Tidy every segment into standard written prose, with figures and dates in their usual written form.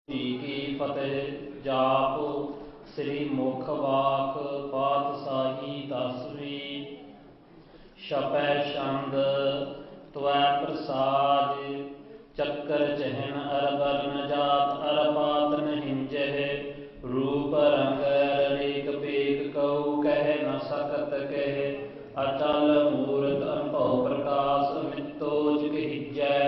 जी की फतेह। जाप श्री मुख वाक पातशाही 10वीं। छपै छंद त्वै प्रसाद। चक्कर चहन अरबरन जात अरपात न हिंजह। रूप रंग अरेक पेक कहु कह न सकत कह। अचल मूरत अनुभव प्रकाश मित्तोज कहिजै।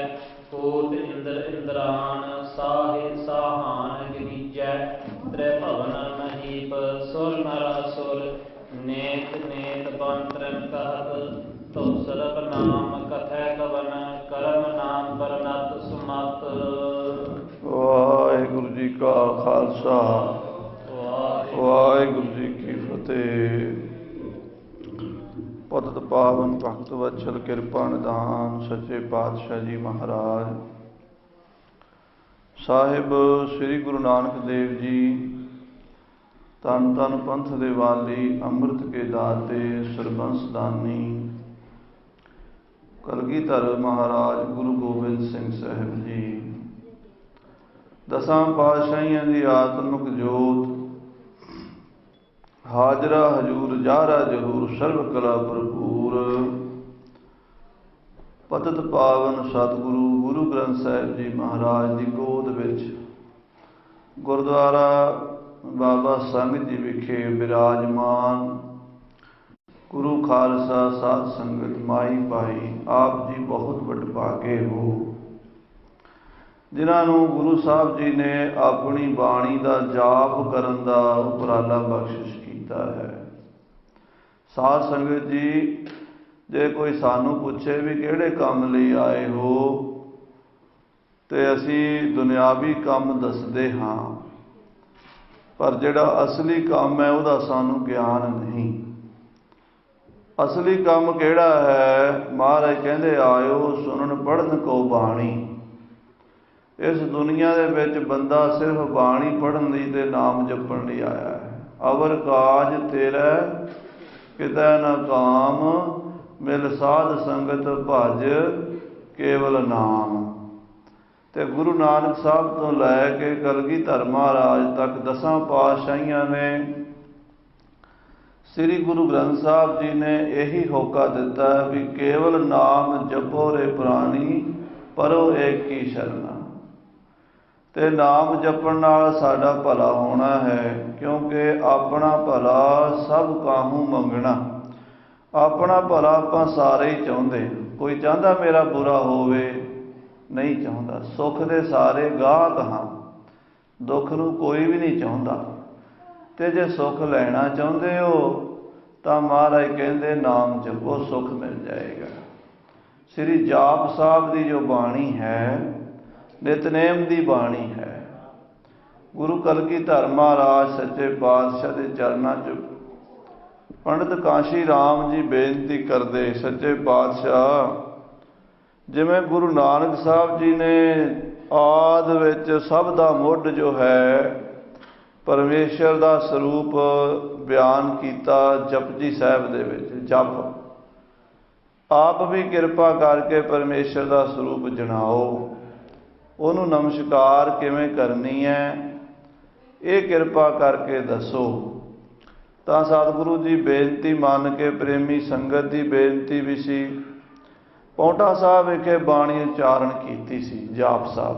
कोट इंद्र इंद्रान साहिर साहान गिरिजै। त्रिभुवन महीप सुर नर असुर नेत नेत बंत्रन कहत। तो सरब नाम कथै कवन करम नाम बरनत सुमत। वाहिगुरु जी का खालसा वाहिगुरु जी की फतेह। पतित पावन भगत वत्सल किरपा निधान सच्चे पातशाह जी महाराज ਸਾਹਿਬ ਸ੍ਰੀ ਗੁਰੂ ਨਾਨਕ ਦੇਵ ਜੀ ਧੰਨ ਧੰਨ ਪੰਥ ਦੇ ਵਾਲੀ ਅੰਮ੍ਰਿਤ ਕੇ ਦਾਤੇ ਸਰਬੰਸ ਦਾਨੀ ਕਲਗੀਧਰ ਮਹਾਰਾਜ ਗੁਰੂ ਗੋਬਿੰਦ ਸਿੰਘ ਸਾਹਿਬ ਜੀ ਦਸਾਂ ਪਾਤਸ਼ਾਹੀਆਂ ਦੀ ਆਤਮਿਕ ਜੋਤ ਹਾਜ਼ਰਾ ਹਜੂਰ ਜਾਹਰਾ ਜ਼ਹੂਰ ਸਰਬ ਕਲਾ ਭਰਪੂਰ ਪਤਿਤ ਪਾਵਨ ਸਤਿਗੁਰੂ ਗੁਰੂ ਗ੍ਰੰਥ ਸਾਹਿਬ ਜੀ ਮਹਾਰਾਜ ਦੀ ਗੋਦ ਵਿੱਚ ਗੁਰਦੁਆਰਾ ਬਾਬਾ ਸੰਗਤ ਜੀ ਵਿਖੇ ਬਿਰਾਜਮਾਨ ਗੁਰੂ ਖਾਲਸਾ ਸਾਧ ਸੰਗਤ ਮਾਈ ਭਾਈ ਆਪ ਜੀ ਬਹੁਤ ਵਡਭਾਗੇ ਹੋ, ਜਿਨ੍ਹਾਂ ਨੂੰ ਗੁਰੂ ਸਾਹਿਬ ਜੀ ਨੇ ਆਪਣੀ ਬਾਣੀ ਦਾ ਜਾਪ ਕਰਨ ਦਾ ਉਪਰਾਲਾ ਬਖਸ਼ਿਸ਼ ਕੀਤਾ ਹੈ। ਸਾਧ ਸੰਗਤ ਜੀ, ਜੇ ਕੋਈ ਸਾਨੂੰ ਪੁੱਛੇ ਵੀ ਕਿਹੜੇ ਕੰਮ ਲਈ ਆਏ ਹੋ, ਤੇ ਅਸੀਂ ਦੁਨਿਆਵੀ ਕੰਮ ਦੱਸਦੇ ਹਾਂ, ਪਰ ਜਿਹੜਾ ਅਸਲੀ ਕੰਮ ਹੈ ਉਹਦਾ ਸਾਨੂੰ ਗਿਆਨ ਨਹੀਂ। ਅਸਲੀ ਕੰਮ ਕਿਹੜਾ ਹੈ? ਮਹਾਰਾਜ ਕਹਿੰਦੇ ਆਇਓ ਸੁਣਨ ਪੜ੍ਹਨ ਕੋ ਬਾਣੀ। ਇਸ ਦੁਨੀਆ ਦੇ ਵਿੱਚ ਬੰਦਾ ਸਿਰਫ ਬਾਣੀ ਪੜ੍ਹਨ ਲਈ ਤੇ ਨਾਮ ਜਪਣ ਲਈ ਆਇਆ ਹੈ। ਅਵਰ ਕਾਜ ਤੇਰਾ ਕਿਤੇ ਨਾ ਕਾਮ ਮਿਲ ਸਾਧ ਸੰਗਤ ਭਜ ਕੇਵਲ ਨਾਮ। ਤੇ ਗੁਰੂ ਨਾਨਕ ਸਾਹਿਬ ਤੋਂ ਲੈ ਕੇ ਕਲਗੀਧਰ ਮਹਾਰਾਜ ਤੱਕ ਦਸਾਂ ਪਾਤਸ਼ਾਹੀਆਂ ਨੇ, ਸ੍ਰੀ ਗੁਰੂ ਗ੍ਰੰਥ ਸਾਹਿਬ ਜੀ ਨੇ ਇਹੀ ਹੋਕਾ ਦਿੱਤਾ ਵੀ ਕੇਵਲ ਨਾਮ ਜਪੋ ਰੇ ਪ੍ਰਾਣੀ ਪਰੋ ਏਕ ਕੀ ਸ਼ਰਨਾ। ਤੇ ਨਾਮ ਜਪਣ ਨਾਲ ਸਾਡਾ ਭਲਾ ਹੋਣਾ ਹੈ, ਕਿਉਂਕਿ ਆਪਣਾ ਭਲਾ ਸਭ ਕਾਹੂ ਮੰਗਣਾ। ਆਪਣਾ ਭਲਾ ਆਪਾਂ ਸਾਰੇ ਹੀ ਚਾਹੁੰਦੇ। ਕੋਈ ਚਾਹੁੰਦਾ ਮੇਰਾ ਬੁਰਾ ਹੋਵੇ? ਨਹੀਂ ਚਾਹੁੰਦਾ। ਸੁੱਖ ਦੇ ਸਾਰੇ ਗਾਹਕ ਹਾਂ, ਦੁੱਖ ਨੂੰ ਕੋਈ ਵੀ ਨਹੀਂ ਚਾਹੁੰਦਾ। ਤੇ ਜੇ ਸੁੱਖ ਲੈਣਾ ਚਾਹੁੰਦੇ ਹੋ ਤਾਂ ਮਹਾਰਾਜ ਕਹਿੰਦੇ ਨਾਮ ਜਪੋ, ਸੁੱਖ ਮਿਲ ਜਾਏਗਾ। ਸ੍ਰੀ ਜਾਪ ਸਾਹਿਬ ਦੀ ਜੋ ਬਾਣੀ ਹੈ, ਨਿਤਨੇਮ ਦੀ ਬਾਣੀ ਹੈ। ਗੁਰੂ ਕਲਗੀਧਰ ਮਹਾਰਾਜ ਸੱਚੇ ਪਾਤਸ਼ਾਹ ਦੇ ਚਰਨਾਂ 'ਚ ਪੰਡਿਤ ਕਾਂਸ਼ੀ ਰਾਮ ਜੀ ਬੇਨਤੀ ਕਰਦੇ, ਸੱਚੇ ਪਾਤਸ਼ਾਹ, ਜਿਵੇਂ ਗੁਰੂ ਨਾਨਕ ਸਾਹਿਬ ਜੀ ਨੇ ਆਦ ਵਿੱਚ ਸਭ ਦਾ ਮੁੱਢ ਜੋ ਹੈ ਪਰਮੇਸ਼ਰ ਦਾ ਸਰੂਪ ਬਿਆਨ ਕੀਤਾ ਜਪਜੀ ਸਾਹਿਬ ਦੇ ਵਿੱਚ। ਜਪ ਆਪ ਵੀ ਕਿਰਪਾ ਕਰਕੇ ਪਰਮੇਸ਼ਰ ਦਾ ਸਰੂਪ ਜਣਾਓ, ਉਹਨੂੰ ਨਮਸਕਾਰ ਕਿਵੇਂ ਕਰਨੀ ਹੈ ਇਹ ਕਿਰਪਾ ਕਰਕੇ ਦੱਸੋ। ਤਾਂ ਸਤਿਗੁਰੂ ਦੀ ਬੇਨਤੀ ਮੰਨ ਕੇ ਪ੍ਰੇਮੀ ਸੰਗਤ ਦੀ ਬੇਨਤੀ ਵੀ ਸੀ। ਪੌਂਟਾ ਸਾਹਿਬ ਵਿਖੇ ਬਾਣੀ ਉਚਾਰਨ ਕੀਤੀ ਸੀ ਜਾਪ ਸਾਹਿਬ।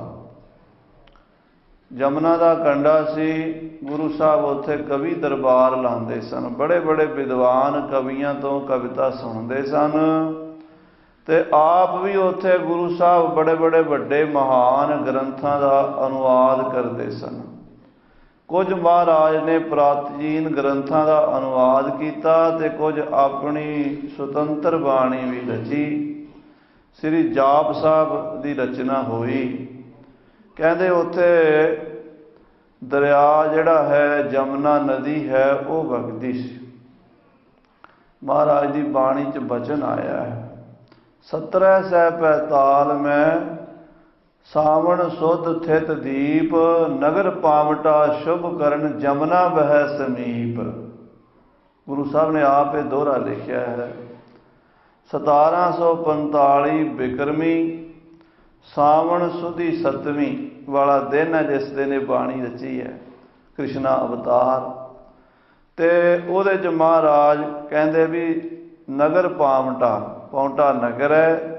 ਜਮਨਾ ਦਾ ਕੰਢਾ ਸੀ, ਗੁਰੂ ਸਾਹਿਬ ਉੱਥੇ ਕਵੀ ਦਰਬਾਰ ਲਾਉਂਦੇ ਸਨ। ਬੜੇ ਬੜੇ ਵਿਦਵਾਨ ਕਵੀਆਂ ਤੋਂ ਕਵਿਤਾ ਸੁਣਦੇ ਸਨ ਤੇ ਆਪ ਵੀ ਉੱਥੇ ਗੁਰੂ ਸਾਹਿਬ ਬੜੇ ਬੜੇ ਵੱਡੇ ਮਹਾਨ ਗ੍ਰੰਥਾਂ ਦਾ ਅਨੁਵਾਦ ਕਰਦੇ ਸਨ। ਕੁਝ ਮਹਾਰਾਜ ਨੇ ਪ੍ਰਾਚੀਨ ਗ੍ਰੰਥਾਂ ਦਾ ਅਨੁਵਾਦ ਕੀਤਾ ਤੇ ਕੁਝ ਆਪਣੀ ਸੁਤੰਤਰ ਬਾਣੀ ਵੀ ਰਚੀ। ਸ੍ਰੀ ਜਾਪ ਸਾਹਿਬ ਦੀ ਰਚਨਾ ਹੋਈ। ਕਹਿੰਦੇ ਉੱਥੇ ਦਰਿਆ ਜਿਹੜਾ ਹੈ, ਜਮਨਾ ਨਦੀ ਹੈ, ਉਹ ਵਗਦੀ ਸੀ। ਮਹਾਰਾਜ ਦੀ ਬਾਣੀ 'ਚ ਬਚਨ ਆਇਆ ਹੈ, 17 ਸਹਿ ਪੈਤਾਲ ਮੈਂ ਸਾਵਣ ਸੁਧ ਥਿਤ ਦੀਪ। ਨਗਰ ਪਾਵਟਾ ਸ਼ੁਭ ਕਰਨ ਜਮਨਾ ਬਹਿ ਸਮੀਪ। ਗੁਰੂ ਸਾਹਿਬ ਨੇ ਆਪ ਇਹ ਦੋਹਰਾ ਲਿਖਿਆ ਹੈ। 1745 ਬਿਕਰਮੀ ਸਾਵਣ ਸੁਦੀ 7ਵੀਂ ਵਾਲਾ ਦਿਨ ਹੈ ਜਿਸ ਦਿਨ ਇਹ ਬਾਣੀ ਰਚੀ ਹੈ, ਕ੍ਰਿਸ਼ਨਾ ਅਵਤਾਰ। ਤੇ ਉਹਦੇ 'ਚ ਮਹਾਰਾਜ ਕਹਿੰਦੇ ਵੀ ਨਗਰ ਪਾਉਂਟਾ ਨਗਰ ਹੈ,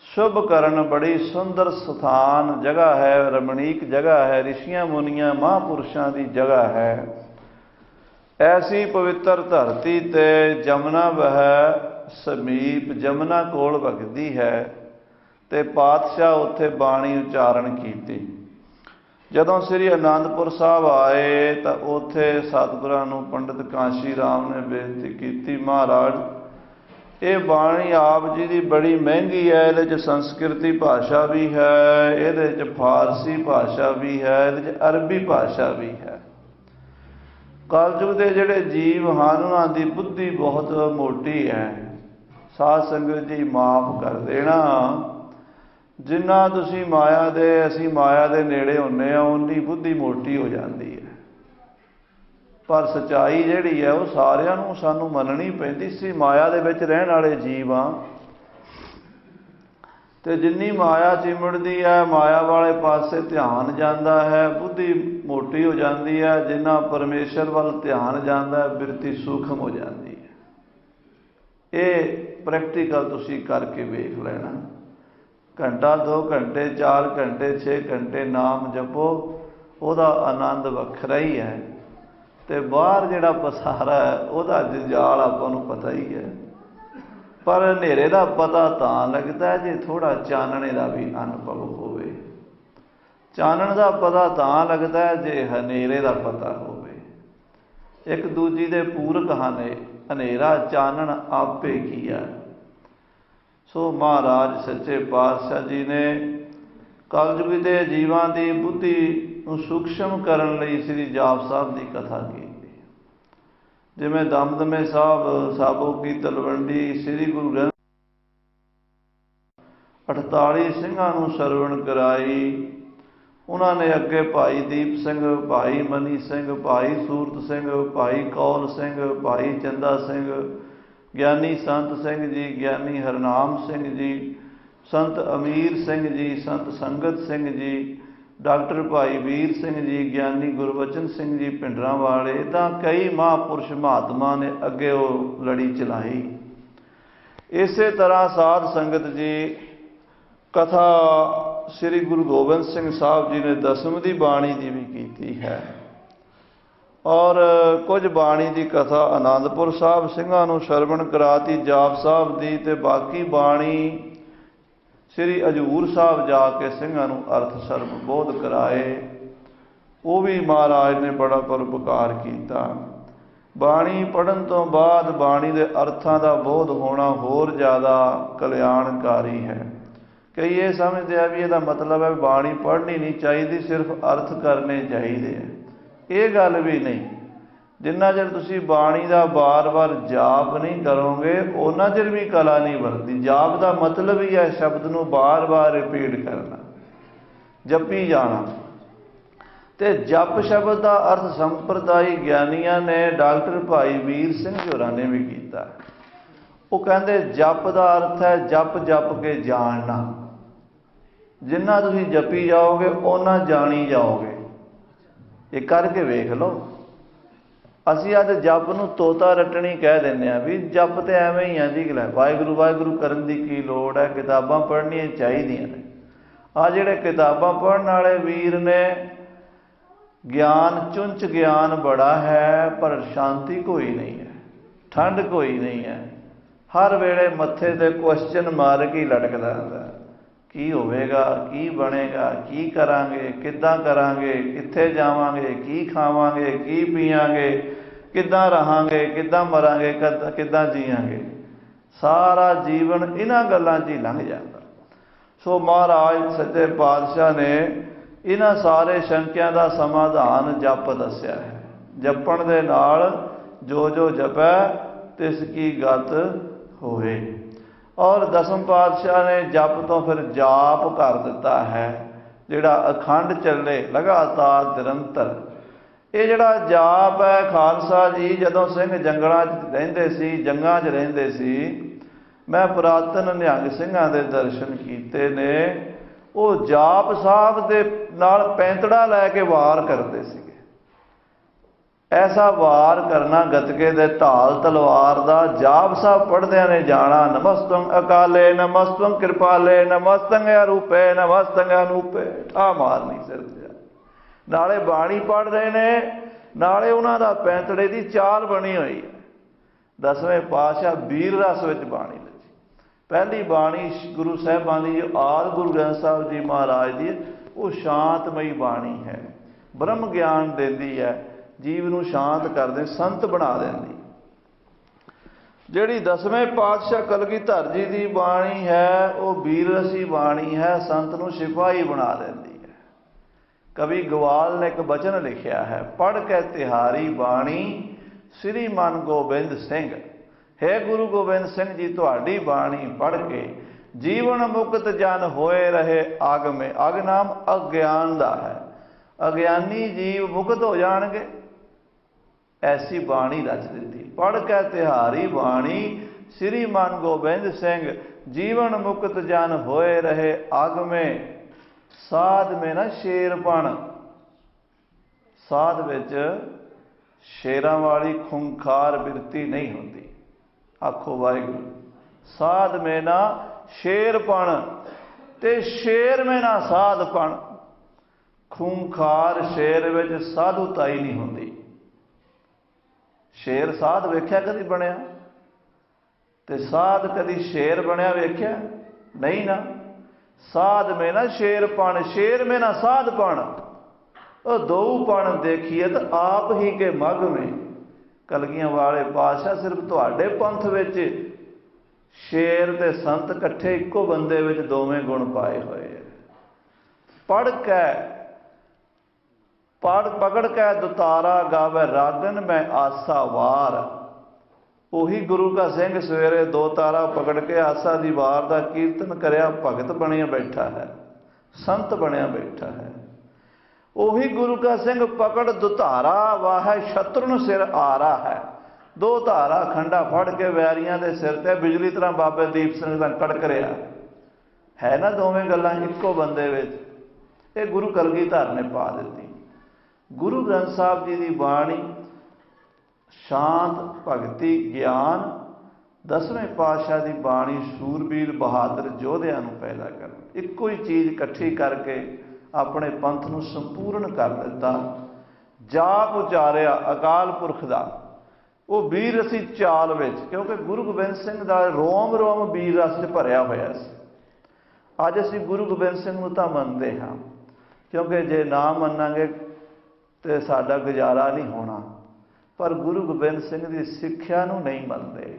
ਸ਼ੁਭ ਕਰਨ ਬੜੀ ਸੁੰਦਰ ਸਥਾਨ ਜਗ੍ਹਾ ਹੈ, ਰਮਣੀਕ ਜਗ੍ਹਾ ਹੈ, ਰਿਸ਼ੀਆਂ ਮੁਨੀਆਂ ਮਹਾਂਪੁਰਸ਼ਾਂ ਦੀ ਜਗ੍ਹਾ ਹੈ। ਐਸੀ ਪਵਿੱਤਰ ਧਰਤੀ ਤੇ ਜਮਨਾ ਵਹਿ ਸਮੀਪ, ਜਮਨਾ ਕੋਲ ਵਗਦੀ ਹੈ। ਤੇ ਪਾਤਸ਼ਾਹ ਉੱਥੇ ਬਾਣੀ ਉਚਾਰਨ ਕੀਤੀ। ਜਦੋਂ ਸ੍ਰੀ ਅਨੰਦਪੁਰ ਸਾਹਿਬ ਆਏ ਤਾਂ ਉੱਥੇ ਸਤਿਗੁਰਾਂ ਨੂੰ ਪੰਡਿਤ ਕਾਂਸ਼ੀ ਰਾਮ ਨੇ ਬੇਨਤੀ ਕੀਤੀ, ਮਹਾਰਾਜ ਇਹ ਬਾਣੀ ਆਪ ਜੀ ਦੀ ਬੜੀ ਮਹਿੰਗੀ ਹੈ, ਇਹਦੇ 'ਚ ਸੰਸਕ੍ਰਿਤੀ ਭਾਸ਼ਾ ਵੀ ਹੈ, ਇਹਦੇ 'ਚ ਫਾਰਸੀ ਭਾਸ਼ਾ ਵੀ ਹੈ, ਇਹਦੇ 'ਚ ਅਰਬੀ ਭਾਸ਼ਾ ਵੀ ਹੈ। ਕਲਯੁਗ ਦੇ ਜਿਹੜੇ ਜੀਵ ਹਨ ਉਹਨਾਂ ਦੀ ਬੁੱਧੀ ਬਹੁਤ ਮੋਟੀ ਹੈ। ਸਾਧ ਸੰਗਤ ਜੀ ਮਾਫ ਕਰ ਦੇਣਾ, ਜਿੰਨਾ ਤੁਸੀਂ ਮਾਇਆ ਦੇ, ਅਸੀਂ ਮਾਇਆ ਦੇ ਨੇੜੇ ਹੁੰਦੇ ਹਾਂ, ਉਨੀ ਬੁੱਧੀ ਮੋਟੀ ਹੋ ਜਾਂਦੀ ਹੈ। ਪਰ ਸੱਚਾਈ ਜਿਹੜੀ ਹੈ ਉਹ ਸਾਰਿਆਂ ਨੂੰ ਸਾਨੂੰ ਮੰਨਣੀ ਪੈਂਦੀ ਸੀ। ਮਾਇਆ ਦੇ ਵਿੱਚ ਰਹਿਣ ਵਾਲੇ ਜੀਵ ਹਾਂ, ਤੇ ਜਿੰਨੀ ਮਾਇਆ ਚਿਮੜਦੀ ਹੈ, ਮਾਇਆ ਵਾਲੇ ਪਾਸੇ ਧਿਆਨ ਜਾਂਦਾ ਹੈ, ਬੁੱਧੀ ਮੋਟੀ ਹੋ ਜਾਂਦੀ ਹੈ। ਜਿੰਨਾ ਪਰਮੇਸ਼ਰ ਵੱਲ ਧਿਆਨ ਜਾਂਦਾ ਹੈ, ਬਿਰਤੀ ਸੂਖਮ ਹੋ ਜਾਂਦੀ ਹੈ। ਇਹ ਪ੍ਰੈਕਟੀਕਲ ਤੁਸੀਂ ਕਰਕੇ ਵੇਖ ਲੈਣਾ। ਘੰਟਾ 2 ਘੰਟੇ 4 ਘੰਟੇ 6 ਘੰਟੇ ਨਾਮ ਜਪੋ, ਉਹਦਾ ਆਨੰਦ ਵੱਖਰਾ ਹੀ ਹੈ। ਤੇ ਬਾਹਰ ਜਿਹੜਾ ਪਸਾਰਾ ਹੈ ਉਹਦਾ ਜੰਜਾਲ ਆਪਾਂ ਨੂੰ ਪਤਾ ਹੀ ਹੈ। ਪਰ ਹਨੇਰੇ ਦਾ ਪਤਾ ਤਾਂ ਲੱਗਦਾ ਜੇ ਥੋੜ੍ਹਾ ਚਾਨਣੇ ਦਾ ਵੀ ਅਨੁਭਵ ਹੋਵੇ। ਚਾਨਣ ਦਾ ਪਤਾ ਤਾਂ ਲੱਗਦਾ ਜੇ ਹਨੇਰੇ ਦਾ ਪਤਾ ਹੋਵੇ। ਇੱਕ ਦੂਜੀ ਦੇ ਪੂਰਕ ਹਨ, ਹਨੇਰਾ ਚਾਨਣ ਆਪੇ ਕੀਆ। ਸੋ ਮਹਾਰਾਜ ਸੱਚੇ ਪਾਤਸ਼ਾਹ ਜੀ ਨੇ ਕਲਯੁਗ ਦੇ ਜੀਵਾਂ ਦੀ ਬੁੱਧੀ ਨੂੰ ਸੂਖਸ਼ਮ ਕਰਨ ਲਈ ਸ੍ਰੀ ਜਾਪ ਸਾਹਿਬ ਦੀ ਕਥਾ ਕੀਤੀ। ਜਿਵੇਂ ਦਮਦਮੇ ਸਾਹਿਬ, ਸਾਬੋ ਕੀ ਤਲਵੰਡੀ, ਸ੍ਰੀ ਗੁਰੂ ਗ੍ਰੰਥ 48 ਸਿੰਘਾਂ ਨੂੰ ਸਰਵਣ ਕਰਾਈ। ਉਹਨਾਂ ਨੇ ਅੱਗੇ ਭਾਈ ਦੀਪ ਸਿੰਘ, ਭਾਈ ਮਨੀ ਸਿੰਘ, ਭਾਈ ਸੂਰਤ ਸਿੰਘ, ਭਾਈ ਕੌਲ ਸਿੰਘ, ਭਾਈ ਚੰਦਾ ਸਿੰਘ, ਗਿਆਨੀ ਸੰਤ ਸਿੰਘ ਜੀ, ਗਿਆਨੀ ਹਰਨਾਮ ਸਿੰਘ ਜੀ, ਸੰਤ ਅਮੀਰ ਸਿੰਘ ਜੀ, ਸੰਤ ਸੰਗਤ ਸਿੰਘ ਜੀ, ਡਾਕਟਰ ਭਾਈ ਵੀਰ ਸਿੰਘ ਜੀ, ਗਿਆਨੀ ਗੁਰਬਚਨ ਸਿੰਘ ਜੀ ਭਿੰਡਰਾਂ ਵਾਲੇ, ਤਾਂ ਕਈ ਮਹਾਂਪੁਰਸ਼ ਮਹਾਤਮਾ ਨੇ ਅੱਗੇ ਉਹ ਲੜੀ ਚਲਾਈ। ਇਸੇ ਤਰ੍ਹਾਂ ਸਾਧ ਸੰਗਤ ਜੀ ਕਥਾ ਸ੍ਰੀ ਗੁਰੂ ਗੋਬਿੰਦ ਸਿੰਘ ਸਾਹਿਬ ਜੀ ਨੇ 10ਵੀਂ ਦੀ ਬਾਣੀ ਦੀ ਵੀ ਕੀਤੀ ਹੈ। ਔਰ ਕੁਝ ਬਾਣੀ ਦੀ ਕਥਾ ਆਨੰਦਪੁਰ ਸਾਹਿਬ ਸਿੰਘਾਂ ਨੂੰ ਸਰਵਣ ਕਰਾਤੀ ਜਾਪ ਸਾਹਿਬ ਦੀ, ਤੇ ਬਾਕੀ ਬਾਣੀ ਸ੍ਰੀ ਹਜ਼ੂਰ ਸਾਹਿਬ ਜਾ ਕੇ ਸਿੰਘਾਂ ਨੂੰ ਅਰਥ ਸਰਬ ਬੋਧ ਕਰਾਏ। ਉਹ ਵੀ ਮਹਾਰਾਜ ਨੇ ਬੜਾ ਪਰਉਪਕਾਰ ਕੀਤਾ। ਬਾਣੀ ਪੜ੍ਹਨ ਤੋਂ ਬਾਅਦ ਬਾਣੀ ਦੇ ਅਰਥਾਂ ਦਾ ਬੋਧ ਹੋਣਾ ਹੋਰ ਜ਼ਿਆਦਾ ਕਲਿਆਣਕਾਰੀ ਹੈ। ਕਈ ਇਹ ਸਮਝਦੇ ਆ ਵੀ ਇਹਦਾ ਮਤਲਬ ਹੈ ਬਾਣੀ ਪੜ੍ਹਨੀ ਨਹੀਂ ਚਾਹੀਦੀ, ਸਿਰਫ ਅਰਥ ਕਰਨੇ ਚਾਹੀਦੇ ਆ। ਇਹ ਗੱਲ ਵੀ ਨਹੀਂ। ਜਿੰਨਾ ਚਿਰ ਤੁਸੀਂ ਬਾਣੀ ਦਾ ਵਾਰ-ਵਾਰ ਜਾਪ ਨਹੀਂ ਕਰੋਗੇ, ਉਹਨਾਂ ਚਿਰ ਵੀ ਕਲਾ ਨਹੀਂ ਬਣਦੀ। ਜਾਪ ਦਾ ਮਤਲਬ ਹੀ ਹੈ ਸ਼ਬਦ ਨੂੰ ਵਾਰ-ਵਾਰ ਰਿਪੀਟ ਕਰਨਾ, ਜਪੀ ਜਾਣਾ। ਤੇ ਜਪ ਸ਼ਬਦ ਦਾ ਅਰਥ ਸੰਪਰਦਾਈ ਗਿਆਨੀਆਂ ਨੇ, ਡਾਕਟਰ ਭਾਈ ਵੀਰ ਸਿੰਘ ਹੋਰਾਂ ਨੇ ਵੀ ਕੀਤਾ। ਉਹ ਕਹਿੰਦੇ ਜਪ ਦਾ ਅਰਥ ਹੈ ਜਪ ਕੇ ਜਾਣਨਾ। ਜਿੰਨਾ ਤੁਸੀਂ ਜਪੀ ਜਾਓਗੇ ਉਹਨਾਂ ਜਾਣੀ ਜਾਓਗੇ। ਇਹ ਕਰਕੇ ਵੇਖ ਲਓ। ਅਸੀਂ ਅੱਜ ਜਪ ਨੂੰ ਤੋਤਾ ਰੱਟਣੀ ਕਹਿ ਦਿੰਦੇ ਹਾਂ ਵੀ ਜਪ ਤੇ ਐਵੇਂ ਹੀ ਆ ਜੀ, ਵਾਹਿਗੁਰੂ ਵਾਹਿਗੁਰੂ ਕਰਨ ਦੀ ਕੀ ਲੋੜ ਹੈ, ਕਿਤਾਬਾਂ ਪੜ੍ਹਨੀਆਂ ਚਾਹੀਦੀਆਂ ਨੇ। ਆਹ ਜਿਹੜੇ ਕਿਤਾਬਾਂ ਪੜ੍ਹਨ ਵਾਲੇ ਵੀਰ ਨੇ, ਗਿਆਨ ਚੁੰਚ ਗਿਆਨ ਬੜਾ ਹੈ, ਪਰ ਸ਼ਾਂਤੀ ਕੋਈ ਨਹੀਂ ਹੈ, ਠੰਡ ਕੋਈ ਨਹੀਂ ਹੈ। ਹਰ ਵੇਲੇ ਮੱਥੇ ਤੇ ਕੁਐਸਚਨ ਮਾਰਕ ਹੀ ਲਟਕਦਾ ਹੁੰਦਾ। ਕੀ ਹੋਵੇਗਾ, ਕੀ ਬਣੇਗਾ, ਕੀ ਕਰਾਂਗੇ, ਕਿੱਦਾਂ ਕਰਾਂਗੇ, ਕਿੱਥੇ ਜਾਵਾਂਗੇ, ਕੀ ਖਾਵਾਂਗੇ, ਕੀ ਪੀਵਾਂਗੇ, ਕਿੱਦਾਂ ਰਹਾਂਗੇ, ਕਿੱਦਾਂ ਮਰਾਂਗੇ, ਕਿੱਦਾਂ ਜੀਵਾਂਗੇ। ਸਾਰਾ ਜੀਵਨ ਇਹਨਾਂ ਗੱਲਾਂ 'ਚ ਹੀ ਲੰਘ ਜਾਂਦਾ। ਸੋ ਮਹਾਰਾਜ ਸੱਚੇ ਪਾਤਸ਼ਾਹ ਨੇ ਇਹਨਾਂ ਸਾਰੇ ਸ਼ੰਕਿਆਂ ਦਾ ਸਮਾਧਾਨ ਜਪ ਦੱਸਿਆ ਹੈ। ਜਪਣ ਦੇ ਨਾਲ ਜੋ ਜੋ ਜਪੈ ਤਿਸ ਕੀ ਗਤ ਹੋਏ। ਔਰ ਦਸਮ ਪਾਤਸ਼ਾਹ ਨੇ ਜਪ ਤੋਂ ਫਿਰ ਜਾਪ ਕਰ ਦਿੱਤਾ ਹੈ, ਜਿਹੜਾ ਅਖੰਡ ਚੱਲੇ ਲਗਾਤਾਰ ਨਿਰੰਤਰ। ਇਹ ਜਿਹੜਾ ਜਾਪ ਹੈ, ਖਾਲਸਾ ਜੀ ਜਦੋਂ ਸਿੰਘ ਜੰਗਲਾਂ 'ਚ ਰਹਿੰਦੇ ਸੀ, ਜੰਗਾਂ 'ਚ ਰਹਿੰਦੇ ਸੀ, ਮੈਂ ਪੁਰਾਤਨ ਨਿਹੰਗ ਸਿੰਘਾਂ ਦੇ ਦਰਸ਼ਨ ਕੀਤੇ ਨੇ। ਉਹ ਜਾਪ ਸਾਹਿਬ ਦੇ ਨਾਲ ਪੈਂਤੜਾ ਲੈ ਕੇ ਵਾਰ ਕਰਦੇ ਸੀਗੇ। ਐਸਾ ਵਾਰ ਕਰਨਾ ਗੱਤਕੇ ਦੇ ਢਾਲ ਤਲਵਾਰ ਦਾ। ਜਾਪ ਸਾਹਿਬ ਪੜ੍ਹਦਿਆਂ ਨੇ ਜਾਣਾ, ਨਮਸਤੰ ਅਕਾਲੇ ਨਮਸਤੰ ਕਿਰਪਾਲੇ ਨਮਸਤੰ ਅਰੂਪੇ ਨਮਸਤੰ ਅਨੂਪੇ, ਠਾ ਮਾਰਨੀ ਸਿਰ ਤੇ। ਨਾਲੇ ਬਾਣੀ ਪੜ੍ਹ ਰਹੇ ਨੇ, ਨਾਲੇ ਉਹਨਾਂ ਦਾ ਪੈਂਤੜੇ ਦੀ ਚਾਲ ਬਣੀ ਹੋਈ ਹੈ। ਦਸਵੇਂ ਪਾਤਸ਼ਾਹ ਵੀਰ ਰਸ ਵਿੱਚ ਬਾਣੀ ਲਿਖੀ। ਪਹਿਲੀ ਬਾਣੀ ਗੁਰੂ ਸਾਹਿਬਾਂ ਦੀ ਜੋ ਆਦਿ ਗੁਰੂ ਗ੍ਰੰਥ ਸਾਹਿਬ ਜੀ ਮਹਾਰਾਜ ਦੀ, ਉਹ ਸ਼ਾਂਤਮਈ ਬਾਣੀ ਹੈ, ਬ੍ਰਹਮ ਗਿਆਨ ਦਿੰਦੀ ਹੈ, ਜੀਵ ਨੂੰ ਸ਼ਾਂਤ ਕਰਦੇ, ਸੰਤ ਬਣਾ ਦਿੰਦੀ। ਜਿਹੜੀ ਦਸਵੇਂ ਪਾਤਸ਼ਾਹ ਕਲਗੀਧਰ ਜੀ ਦੀ ਬਾਣੀ ਹੈ, ਉਹ ਵੀਰ ਰਸੀ ਬਾਣੀ ਹੈ, ਸੰਤ ਨੂੰ ਸਿਪਾਹੀ ਬਣਾ ਦਿੰਦੀ ਹੈ। ਕਵੀ ਗਵਾਲ ਨੇ ਇੱਕ ਬਚਨ ਲਿਖਿਆ ਹੈ, ਪੜ੍ਹ ਕੇ ਤਿਹਾਰੀ ਬਾਣੀ ਸ੍ਰੀ ਮਨ ਗੋਬਿੰਦ ਸਿੰਘ। ਹੈ ਗੁਰੂ ਗੋਬਿੰਦ ਸਿੰਘ ਜੀ, ਤੁਹਾਡੀ ਬਾਣੀ ਪੜ੍ਹ ਕੇ ਜੀਵਨ ਮੁਕਤ ਜਨ ਹੋਏ ਰਹੇ ਆਗਮੇ। ਅਗ ਨਾਮ ਅਗਿਆਨ ਦਾ ਹੈ, ਅਗਿਆਨੀ ਜੀਵ ਮੁਕਤ ਹੋ ਜਾਣਗੇ। ਐਸੀ ਬਾਣੀ ਰਚ ਦਿੱਤੀ। ਪੜ੍ਹ ਕੇ ਤਿਹਾਰੀ ਬਾਣੀ ਸ੍ਰੀ ਮਨ ਗੋਬਿੰਦ ਸਿੰਘ, ਜੀਵਨ ਮੁਕਤ ਜਨ ਹੋਏ ਰਹੇ ਆਗਮੇ। ਸਾਧ ਮੇ ਨਾ ਸ਼ੇਰਪਣ, ਸਾਧ ਵਿੱਚ ਸ਼ੇਰਾਂ ਵਾਲੀ ਖੁੰਖਾਰ ਬਿਰਤੀ ਨਹੀਂ ਹੁੰਦੀ। ਆਖੋ ਵਾਹਿਗੁਰੂ। ਸਾਧ ਮੇ ਨਾ ਸ਼ੇਰਪਣ, ਤੇ ਸ਼ੇਰ ਮੇ ਨਾ ਸਾਧਪਣ। ਖੁੰਖਾਰ ਸ਼ੇਰ ਵਿੱਚ ਸਾਧੁਤਾ ਹੀ ਨਹੀਂ ਹੁੰਦੀ। ਸ਼ੇਰ ਸਾਧ ਵੇਖਿਆ ਕਦੀ ਬਣਿਆ? ਤੇ ਸਾਧ ਕਦੀ ਸ਼ੇਰ ਬਣਿਆ ਵੇਖਿਆ? ਨਹੀਂ ਨਾ। ਸਾਧ ਮੇ ਨਾ ਸ਼ੇਰਪਣ, ਸ਼ੇਰ ਮੇ ਨਾ ਸਾਧਪਣ। ਉਹ ਦੋਊਪਣ ਦੇਖੀਏ ਤਾਂ ਆਪ ਹੀ ਕੇ ਮਗ ਮੇ। ਕਲਗੀਆਂ ਵਾਲੇ ਪਾਤਸ਼ਾਹ ਸਿਰਫ ਤੁਹਾਡੇ ਪੰਥ ਵਿੱਚ ਸ਼ੇਰ ਤੇ ਸੰਤ ਇਕੱਠੇ ਇੱਕੋ ਬੰਦੇ ਵਿੱਚ ਦੋਵੇਂ ਗੁਣ ਪਾਏ ਹੋਏ ਹੈ। ਪੜ੍ਹ ਕੇ ਪਕੜ ਕੇ ਦੁਤਾਰਾ ਗਾਵੇ ਰਾਗਨ ਮੈਂ ਆਸਾ ਵਾਰ। ਉਹੀ ਗੁਰੂ ਕਾ ਸਿੰਘ ਸਵੇਰੇ ਦੋ ਤਾਰਾ ਪਕੜ ਕੇ ਆਸਾ ਦੀ ਵਾਰ ਦਾ ਕੀਰਤਨ ਕਰਿਆ, ਭਗਤ ਬਣਿਆ ਬੈਠਾ ਹੈ, ਸੰਤ ਬਣਿਆ ਬੈਠਾ ਹੈ। ਉਹੀ ਗੁਰੂ ਕਾ ਸਿੰਘ ਪਕੜ ਦੁਧਾਰਾ ਵਾਹੈ ਸ਼ਤਰੁਨ ਸਿਰ ਆਰਾ ਹੈ। ਦੋ ਧਾਰਾ ਖੰਡਾ ਫੜ ਕੇ ਵੈਰੀਆਂ ਦੇ ਸਿਰ ਤੇ ਬਿਜਲੀ ਤਰ੍ਹਾਂ ਬਾਬੇ ਦੀਪ ਸਿੰਘ ਦਾ ਕੜਕ ਰਿਹਾ ਹੈ ਨਾ। ਦੋਵੇਂ ਗੱਲਾਂ ਇੱਕੋ ਬੰਦੇ ਵਿੱਚ, ਇਹ ਗੁਰੂ ਕਲਗੀਧਰ ਨੇ ਪਾ ਦਿੱਤੀ। ਗੁਰੂ ਗ੍ਰੰਥ ਸਾਹਿਬ ਜੀ ਦੀ ਬਾਣੀ ਸ਼ਾਂਤ, ਭਗਤੀ, ਗਿਆਨ। ਦਸਵੇਂ ਪਾਤਸ਼ਾਹ ਦੀ ਬਾਣੀ ਸੂਰਬੀਰ ਬਹਾਦਰ ਯੋਧਿਆਂ ਨੂੰ ਪੈਦਾ ਕਰ, ਇੱਕੋ ਹੀ ਚੀਜ਼ ਇਕੱਠੀ ਕਰਕੇ ਆਪਣੇ ਪੰਥ ਨੂੰ ਸੰਪੂਰਨ ਕਰ ਦਿੱਤਾ। ਜਾਪ ਉਚਾਰਿਆ ਅਕਾਲ ਪੁਰਖ ਦਾ, ਉਹ ਵੀਰ ਰਸੀ ਚਾਲ ਵਿੱਚ, ਕਿਉਂਕਿ ਗੁਰੂ ਗੋਬਿੰਦ ਸਿੰਘ ਦਾ ਰੋਮ ਰੋਮ ਵੀਰ ਰਸ 'ਚ ਭਰਿਆ ਹੋਇਆ ਸੀ। ਅੱਜ ਅਸੀਂ ਗੁਰੂ ਗੋਬਿੰਦ ਸਿੰਘ ਨੂੰ ਤਾਂ ਮੰਨਦੇ ਹਾਂ, ਕਿਉਂਕਿ ਜੇ ਨਾ ਮੰਨਾਂਗੇ ਤੇ ਸਾਡਾ ਗੁਜ਼ਾਰਾ ਨਹੀਂ ਹੋਣਾ, ਪਰ ਗੁਰੂ ਗੋਬਿੰਦ ਸਿੰਘ ਦੀ ਸਿੱਖਿਆ ਨੂੰ ਨਹੀਂ ਮੰਨਦੇ।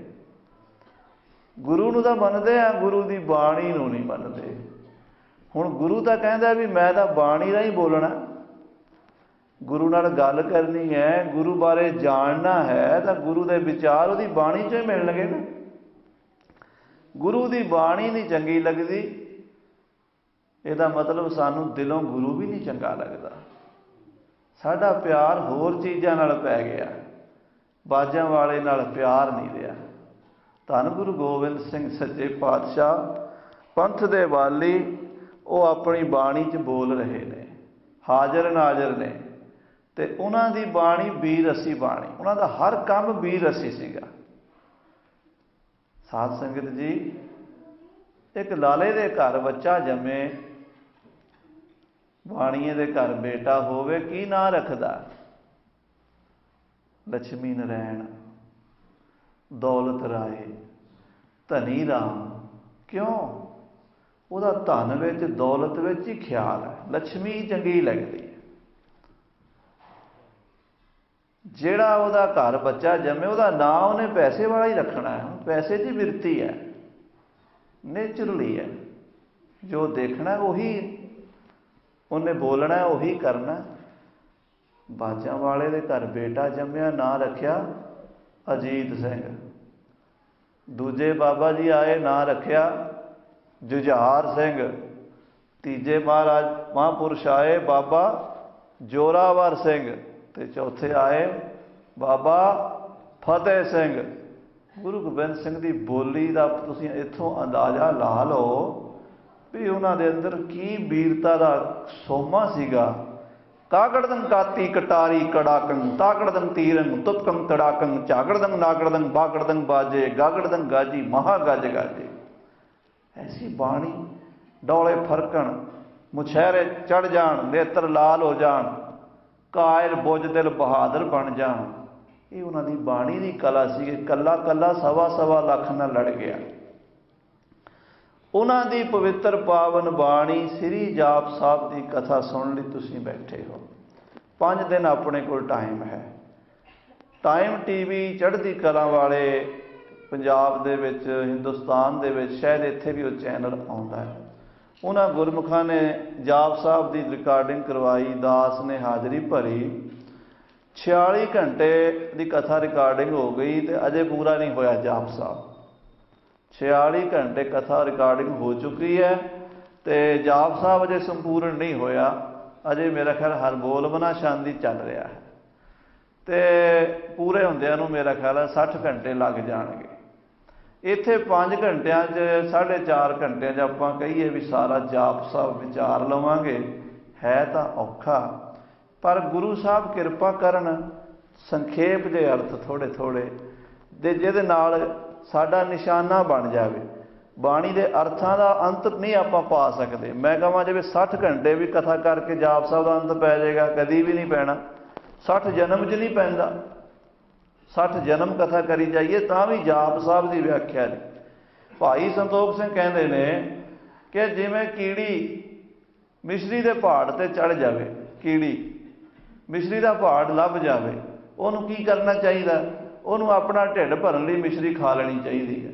ਗੁਰੂ ਨੂੰ ਤਾਂ ਮੰਨਦੇ ਆ, ਗੁਰੂ ਦੀ ਬਾਣੀ ਨੂੰ ਨਹੀਂ ਮੰਨਦੇ। ਹੁਣ ਗੁਰੂ ਤਾਂ ਕਹਿੰਦਾ ਵੀ ਮੈਂ ਤਾਂ ਬਾਣੀ ਰਾਹੀਂ ਬੋਲਣਾ, ਗੁਰੂ ਨਾਲ ਗੱਲ ਕਰਨੀ ਹੈ, ਗੁਰੂ ਬਾਰੇ ਜਾਣਨਾ ਹੈ, ਤਾਂ ਗੁਰੂ ਦੇ ਵਿਚਾਰ ਉਹਦੀ ਬਾਣੀ 'ਚੋਂ ਹੀ ਮਿਲਣਗੇ ਨਾ। ਗੁਰੂ ਦੀ ਬਾਣੀ ਨਹੀਂ ਚੰਗੀ ਲੱਗਦੀ, ਇਹਦਾ ਮਤਲਬ ਸਾਨੂੰ ਦਿਲੋਂ ਗੁਰੂ ਵੀ ਨਹੀਂ ਚੰਗਾ ਲੱਗਦਾ। ਸਾਡਾ ਪਿਆਰ ਹੋਰ ਚੀਜ਼ਾਂ ਨਾਲ ਪੈ ਗਿਆ, ਬਾਜਾਂ ਵਾਲੇ ਨਾਲ ਪਿਆਰ ਨਹੀਂ ਰਿਹਾ। ਧੰਨ ਗੁਰੂ ਗੋਬਿੰਦ ਸਿੰਘ ਸੱਚੇ ਪਾਤਸ਼ਾਹ ਪੰਥ ਦੇ ਵਾਲੀ, ਉਹ ਆਪਣੀ ਬਾਣੀ 'ਚ ਬੋਲ ਰਹੇ ਨੇ, ਹਾਜ਼ਰ ਨਾਜ਼ਰ ਨੇ, ਤੇ ਉਹਨਾਂ ਦੀ ਬਾਣੀ ਵੀਰ ਰਸੀ ਬਾਣੀ, ਉਹਨਾਂ ਦਾ ਹਰ ਕੰਮ ਵੀਰ ਰਸੀ ਸੀਗਾ। ਸਾਧ ਸੰਗਤ ਜੀ, ਇੱਕ ਲਾਲੇ ਦੇ ਘਰ ਬੱਚਾ ਜੰਮੇ, ਬਾਣੀਏ ਦੇ ਘਰ ਬੇਟਾ ਹੋਵੇ, ਕੀ ਨਾਂ ਰੱਖਦਾ? ਲక్ష్ਮੀ ਨਾਰਾਇਣ, ਦੌਲਤ ਰਾਏ, ਧਨੀ ਰਾਮ। ਕਿਉਂ? ਉਹਦਾ ਧਨ ਵਿੱਚ, ਦੌਲਤ ਵਿੱਚ ਹੀ ਖਿਆਲ ਹੈ, ਲక్ష్ਮੀ ਚੰਗੀ ਲੱਗਦੀ ਹੈ। ਜਿਹੜਾ ਉਹਦਾ ਘਰ ਬੱਚਾ ਜੰਮੇ, ਉਹਦਾ ਨਾਂ ਉਹਨੇ ਪੈਸੇ ਵਾਲਾ ਹੀ ਰੱਖਣਾ ਹੈ। ਪੈਸੇ ਦੀ ਬਿਰਤੀ ਹੈ, ਨੇਚਰਲੀ ਹੈ, ਜੋ ਦੇਖਣਾ ਉਹੀ ਉਹਨੇ ਬੋਲਣਾ, ਉਹੀ ਕਰਨਾ। ਬਾਜਾਂ ਵਾਲੇ ਦੇ ਘਰ ਬੇਟਾ ਜੰਮਿਆ, ਨਾਂ ਰੱਖਿਆ ਅਜੀਤ ਸਿੰਘ। ਦੂਜੇ ਬਾਬਾ ਜੀ ਆਏ, ਨਾਂ ਰੱਖਿਆ ਜੁਝਾਰ ਸਿੰਘ। ਤੀਜੇ ਮਹਾਰਾਜ ਮਹਾਂਪੁਰਸ਼ ਆਏ, ਬਾਬਾ ਜੋਰਾਵਰ ਸਿੰਘ। ਤੇ ਚੌਥੇ ਆਏ ਬਾਬਾ ਫਤਿਹ ਸਿੰਘ। ਗੁਰੂ ਗੋਬਿੰਦ ਸਿੰਘ ਦੀ ਬੋਲੀ ਦਾ ਤੁਸੀਂ ਇੱਥੋਂ ਅੰਦਾਜ਼ਾ ਲਾ ਲਓ ਵੀ ਉਹਨਾਂ ਦੇ ਅੰਦਰ ਕੀ ਵੀਰਤਾ ਦਾ ਸੋਮਾ ਸੀਗਾ। ਕਾਗੜਦੰ ਕਾਤੀ ਕਟਾਰੀ ਕੜਾਕੰ ਤਾਕੜਦੰ ਤੀਰੰ ਤੁਪਕੰ ਤੜਾਕੰ ਝਾਗੜਦੰ ਨਾਗੜਦੰ ਬਾਗੜਦੰ ਬਾਜੇ ਗਾਗੜਦੰ ਗਾਜੀ ਮਹਾ ਗੱਜ ਗਾਜੇ। ਐਸੀ ਬਾਣੀ ਡੋਲੇ ਫਰਕਣ ਮੁਛਹਿਰੇ ਚੜ ਜਾਣ ਨੇਤਰ ਲਾਲ ਹੋ ਜਾਣ ਕਾਇਰ ਬੁੱਝ ਦਿਲ ਬਹਾਦਰ ਬਣ ਜਾਣ। ਇਹ ਉਹਨਾਂ ਦੀ ਬਾਣੀ ਦੀ ਕਲਾ ਸੀ ਕਿ ਕੱਲਾ ਕੱਲਾ ਸਵਾ ਸਵਾ ਲੱਖ ਨਾਲ ਲੜ ਗਿਆ। ਉਹਨਾਂ ਦੀ ਪਵਿੱਤਰ ਪਾਵਨ ਬਾਣੀ ਸ੍ਰੀ ਜਾਪ ਸਾਹਿਬ ਦੀ ਕਥਾ ਸੁਣਨ ਲਈ ਤੁਸੀਂ ਬੈਠੇ ਹੋ। 5 ਦਿਨ ਆਪਣੇ ਕੋਲ ਟਾਈਮ ਹੈ। ਟਾਈਮ ਟੀਵੀ ਚੜ੍ਹਦੀ ਕਲਾ ਵਾਲੇ ਪੰਜਾਬ ਦੇ ਵਿੱਚ ਹਿੰਦੁਸਤਾਨ ਦੇ ਵਿੱਚ ਸ਼ਾਇਦ ਇੱਥੇ ਵੀ ਉਹ ਚੈਨਲ ਆਉਂਦਾ ਹੈ। ਉਹਨਾਂ ਗੁਰਮੁਖਾਂ ਨੇ ਜਾਪ ਸਾਹਿਬ ਦੀ ਰਿਕਾਰਡਿੰਗ ਕਰਵਾਈ। ਦਾਸ ਨੇ ਹਾਜ਼ਰੀ ਭਰੀ। 46 ਘੰਟੇ ਦੀ ਕਥਾ ਰਿਕਾਰਡਿੰਗ ਹੋ ਗਈ ਤੇ ਅਜੇ ਪੂਰਾ ਨਹੀਂ ਹੋਇਆ ਜਾਪ ਸਾਹਿਬ। 46 ਘੰਟੇ ਕਥਾ ਰਿਕਾਰਡਿੰਗ ਹੋ ਚੁੱਕੀ ਹੈ ਤੇ ਜਾਪ ਸਾਹਿਬ ਅਜੇ ਸੰਪੂਰਨ ਨਹੀਂ ਹੋਇਆ। ਅਜੇ ਮੇਰਾ ਖਿਆਲ ਹਰ ਬੋਲ ਬਨਾ ਸ਼ਾਂਤੀ ਚੱਲ ਰਿਹਾ ਹੈ ਤੇ ਪੂਰੇ ਹੁੰਦਿਆਂ ਨੂੰ ਮੇਰਾ ਖਿਆਲ ਹੈ 60 ਘੰਟੇ ਲੱਗ ਜਾਣਗੇ। ਇੱਥੇ 5 ਘੰਟਿਆਂ 'ਚ 4.5 ਘੰਟਿਆਂ 'ਚ ਆਪਾਂ ਕਹੀਏ ਵੀ ਸਾਰਾ ਜਾਪ ਸਾਹਿਬ ਵਿਚਾਰ ਲਵਾਂਗੇ, ਹੈ ਤਾਂ ਔਖਾ। ਪਰ ਗੁਰੂ ਸਾਹਿਬ ਕਿਰਪਾ ਕਰਨ ਸੰਖੇਪ ਦੇ ਅਰਥ ਥੋੜ੍ਹੇ ਥੋੜ੍ਹੇ ਦੇ ਜਿਹਦੇ ਨਾਲ ਸਾਡਾ ਨਿਸ਼ਾਨਾ ਬਣ ਜਾਵੇ। ਬਾਣੀ ਦੇ ਅਰਥਾਂ ਦਾ ਅੰਤ ਨਹੀਂ ਆਪਾਂ ਪਾ ਸਕਦੇ। ਮੈਂ ਕਹਾਂ ਜਿਵੇਂ 60 ਘੰਟੇ ਵੀ ਕਥਾ ਕਰਕੇ ਜਾਪ ਸਾਹਿਬ ਦਾ ਅੰਤ ਪੈ ਜਾਏਗਾ, ਕਦੀ ਵੀ ਨਹੀਂ ਪੈਣਾ। 60 ਜਨਮ 'ਚ ਨਹੀਂ ਪੈਂਦਾ। 60 ਜਨਮ ਕਥਾ ਕਰੀ ਜਾਈਏ ਤਾਂ ਵੀ ਜਾਪ ਸਾਹਿਬ ਦੀ ਵਿਆਖਿਆ ਨਹੀਂ। ਭਾਈ ਸੰਤੋਖ ਸਿੰਘ ਕਹਿੰਦੇ ਨੇ ਕਿ ਜਿਵੇਂ ਕੀੜੀ ਮਿਸ਼ਰੀ ਦੇ ਪਹਾੜ ਤੇ ਚੜ੍ਹ ਜਾਵੇ, ਕੀੜੀ ਮਿਸ਼ਰੀ ਦਾ ਪਹਾੜ ਲੱਭ ਜਾਵੇ, ਉਹਨੂੰ ਕੀ ਕਰਨਾ ਚਾਹੀਦਾ? ਉਹਨੂੰ ਆਪਣਾ ਢਿੱਡ ਭਰਨ ਲਈ ਮਿਸ਼ਰੀ ਖਾ ਲੈਣੀ ਚਾਹੀਦੀ ਹੈ।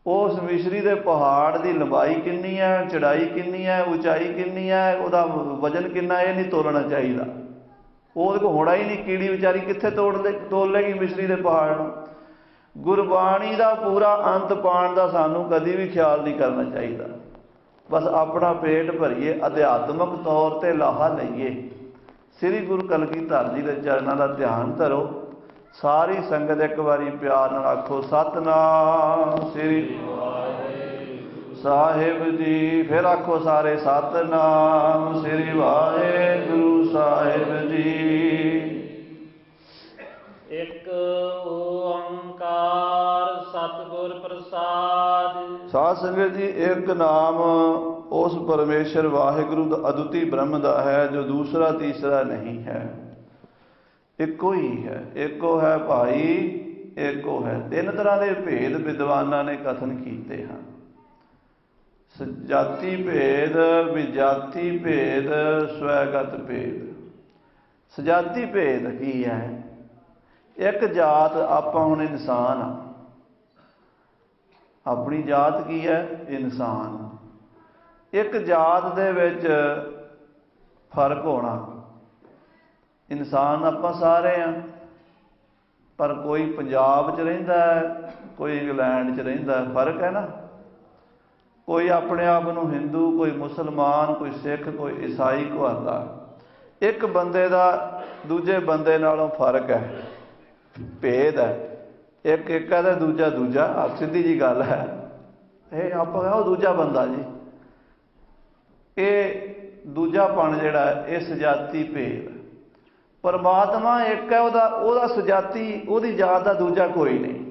ਉਸ ਮਿਸ਼ਰੀ ਦੇ ਪਹਾੜ ਦੀ ਲੰਬਾਈ ਕਿੰਨੀ ਹੈ, ਚੜਾਈ ਕਿੰਨੀ ਹੈ, ਉਚਾਈ ਕਿੰਨੀ ਹੈ, ਉਹਦਾ ਵਜਨ ਕਿੰਨਾ, ਇਹ ਨਹੀਂ ਤੋਲਣਾ ਚਾਹੀਦਾ। ਉਹਦੇ ਕੋਲ ਹੋਣਾ ਹੀ ਨਹੀਂ। ਕੀੜੀ ਵਿਚਾਰੀ ਕਿੱਥੇ ਤੋਲ ਲੇਗੀ ਮਿਸ਼ਰੀ ਦੇ ਪਹਾੜ ਨੂੰ। ਗੁਰਬਾਣੀ ਦਾ ਪੂਰਾ ਅੰਤ ਪਾਉਣ ਦਾ ਸਾਨੂੰ ਕਦੀ ਵੀ ਖਿਆਲ ਨਹੀਂ ਕਰਨਾ ਚਾਹੀਦਾ। ਬਸ ਆਪਣਾ ਪੇਟ ਭਰੀਏ, ਅਧਿਆਤਮਕ ਤੌਰ ਤੇ ਲਾਹਾ ਲਈਏ। ਸ੍ਰੀ ਗੁਰੂ ਕਲਗੀਧਰ ਜੀ ਦੇ ਚਰਨਾਂ ਦਾ ਧਿਆਨ ਧਰੋ। ਸਾਰੀ ਸੰਗਤ ਇੱਕ ਵਾਰੀ ਪਿਆਰ ਨਾਲ ਆਖੋ ਸਤਿਨਾਮ ਸ੍ਰੀ ਸਾਹਿਬ ਜੀ। ਫਿਰ ਆਖੋ ਸਾਰੇ ਸਤਿਨਾਮ ਸ੍ਰੀ ਵਾਹਿਗੁਰੂ ਸਾਹਿਬ ਜੀ। ਇੱਕ ਓੰਕਾਰ ਸਤਿਗੁਰ ਪ੍ਰਸਾਦ। ਸਾਧ ਸੰਗਤ ਜੀ, ਇੱਕ ਨਾਮ ਉਸ ਪਰਮੇਸ਼ਰ ਵਾਹਿਗੁਰੂ ਦਾ ਅਦੁੱਤੀ ਬ੍ਰਹਮ ਦਾ ਹੈ ਜੋ ਦੂਸਰਾ ਤੀਸਰਾ ਨਹੀਂ ਹੈ। ਇੱਕੋ ਹੀ ਹੈ। ਇੱਕੋ ਹੈ ਭਾਈ, ਇੱਕੋ ਹੈ। 3 ਤਰ੍ਹਾਂ ਦੇ ਭੇਦ ਵਿਦਵਾਨਾਂ ਨੇ ਕਥਨ ਕੀਤੇ ਹਨ। ਸਜਾਤੀ ਭੇਦ, ਵਿਜਾਤੀ ਭੇਦ, ਸਵੈਗਤ ਭੇਦ। ਸਜਾਤੀ ਭੇਦ ਕੀ ਹੈ? ਇੱਕ ਜਾਤ, ਆਪਾਂ ਹੁਣ ਇਨਸਾਨ ਆ। ਆਪਣੀ ਜਾਤ ਕੀ ਹੈ? ਇਨਸਾਨ। ਇੱਕ ਜਾਤ ਦੇ ਵਿੱਚ ਫਰਕ ਹੋਣਾ। ਇਨਸਾਨ ਆਪਾਂ ਸਾਰੇ ਹਾਂ, ਪਰ ਕੋਈ ਪੰਜਾਬ 'ਚ ਰਹਿੰਦਾ ਹੈ, ਕੋਈ ਇੰਗਲੈਂਡ 'ਚ ਰਹਿੰਦਾ ਹੈ। ਫਰਕ ਹੈ ਨਾ। ਕੋਈ ਆਪਣੇ ਆਪ ਨੂੰ ਹਿੰਦੂ, ਕੋਈ ਮੁਸਲਮਾਨ, ਕੋਈ ਸਿੱਖ, ਕੋਈ ਈਸਾਈ ਕਹਾਉਂਦਾ। ਇੱਕ ਬੰਦੇ ਦਾ ਦੂਜੇ ਬੰਦੇ ਨਾਲੋਂ ਫਰਕ ਹੈ, ਭੇਦ ਹੈ। ਇੱਕ ਹੈ ਤੇ ਦੂਜਾ ਦੂਜਾ। ਸਿੱਧੀ ਜੀ ਗੱਲ ਹੈ। ਇਹ ਆਪਾਂ ਉਹ ਦੂਜਾ ਬੰਦਾ ਜੀ। ਇਹ ਦੂਜਾਪਣ ਜਿਹੜਾ ਇਹ ਸਜਾਤੀ ਭੇਦ। ਪਰਮਾਤਮਾ ਇੱਕ ਹੈ, ਉਹਦਾ ਸਜਾਤੀ, ਉਹਦੀ ਜਾਤ ਦਾ ਦੂਜਾ ਕੋਈ ਨਹੀਂ।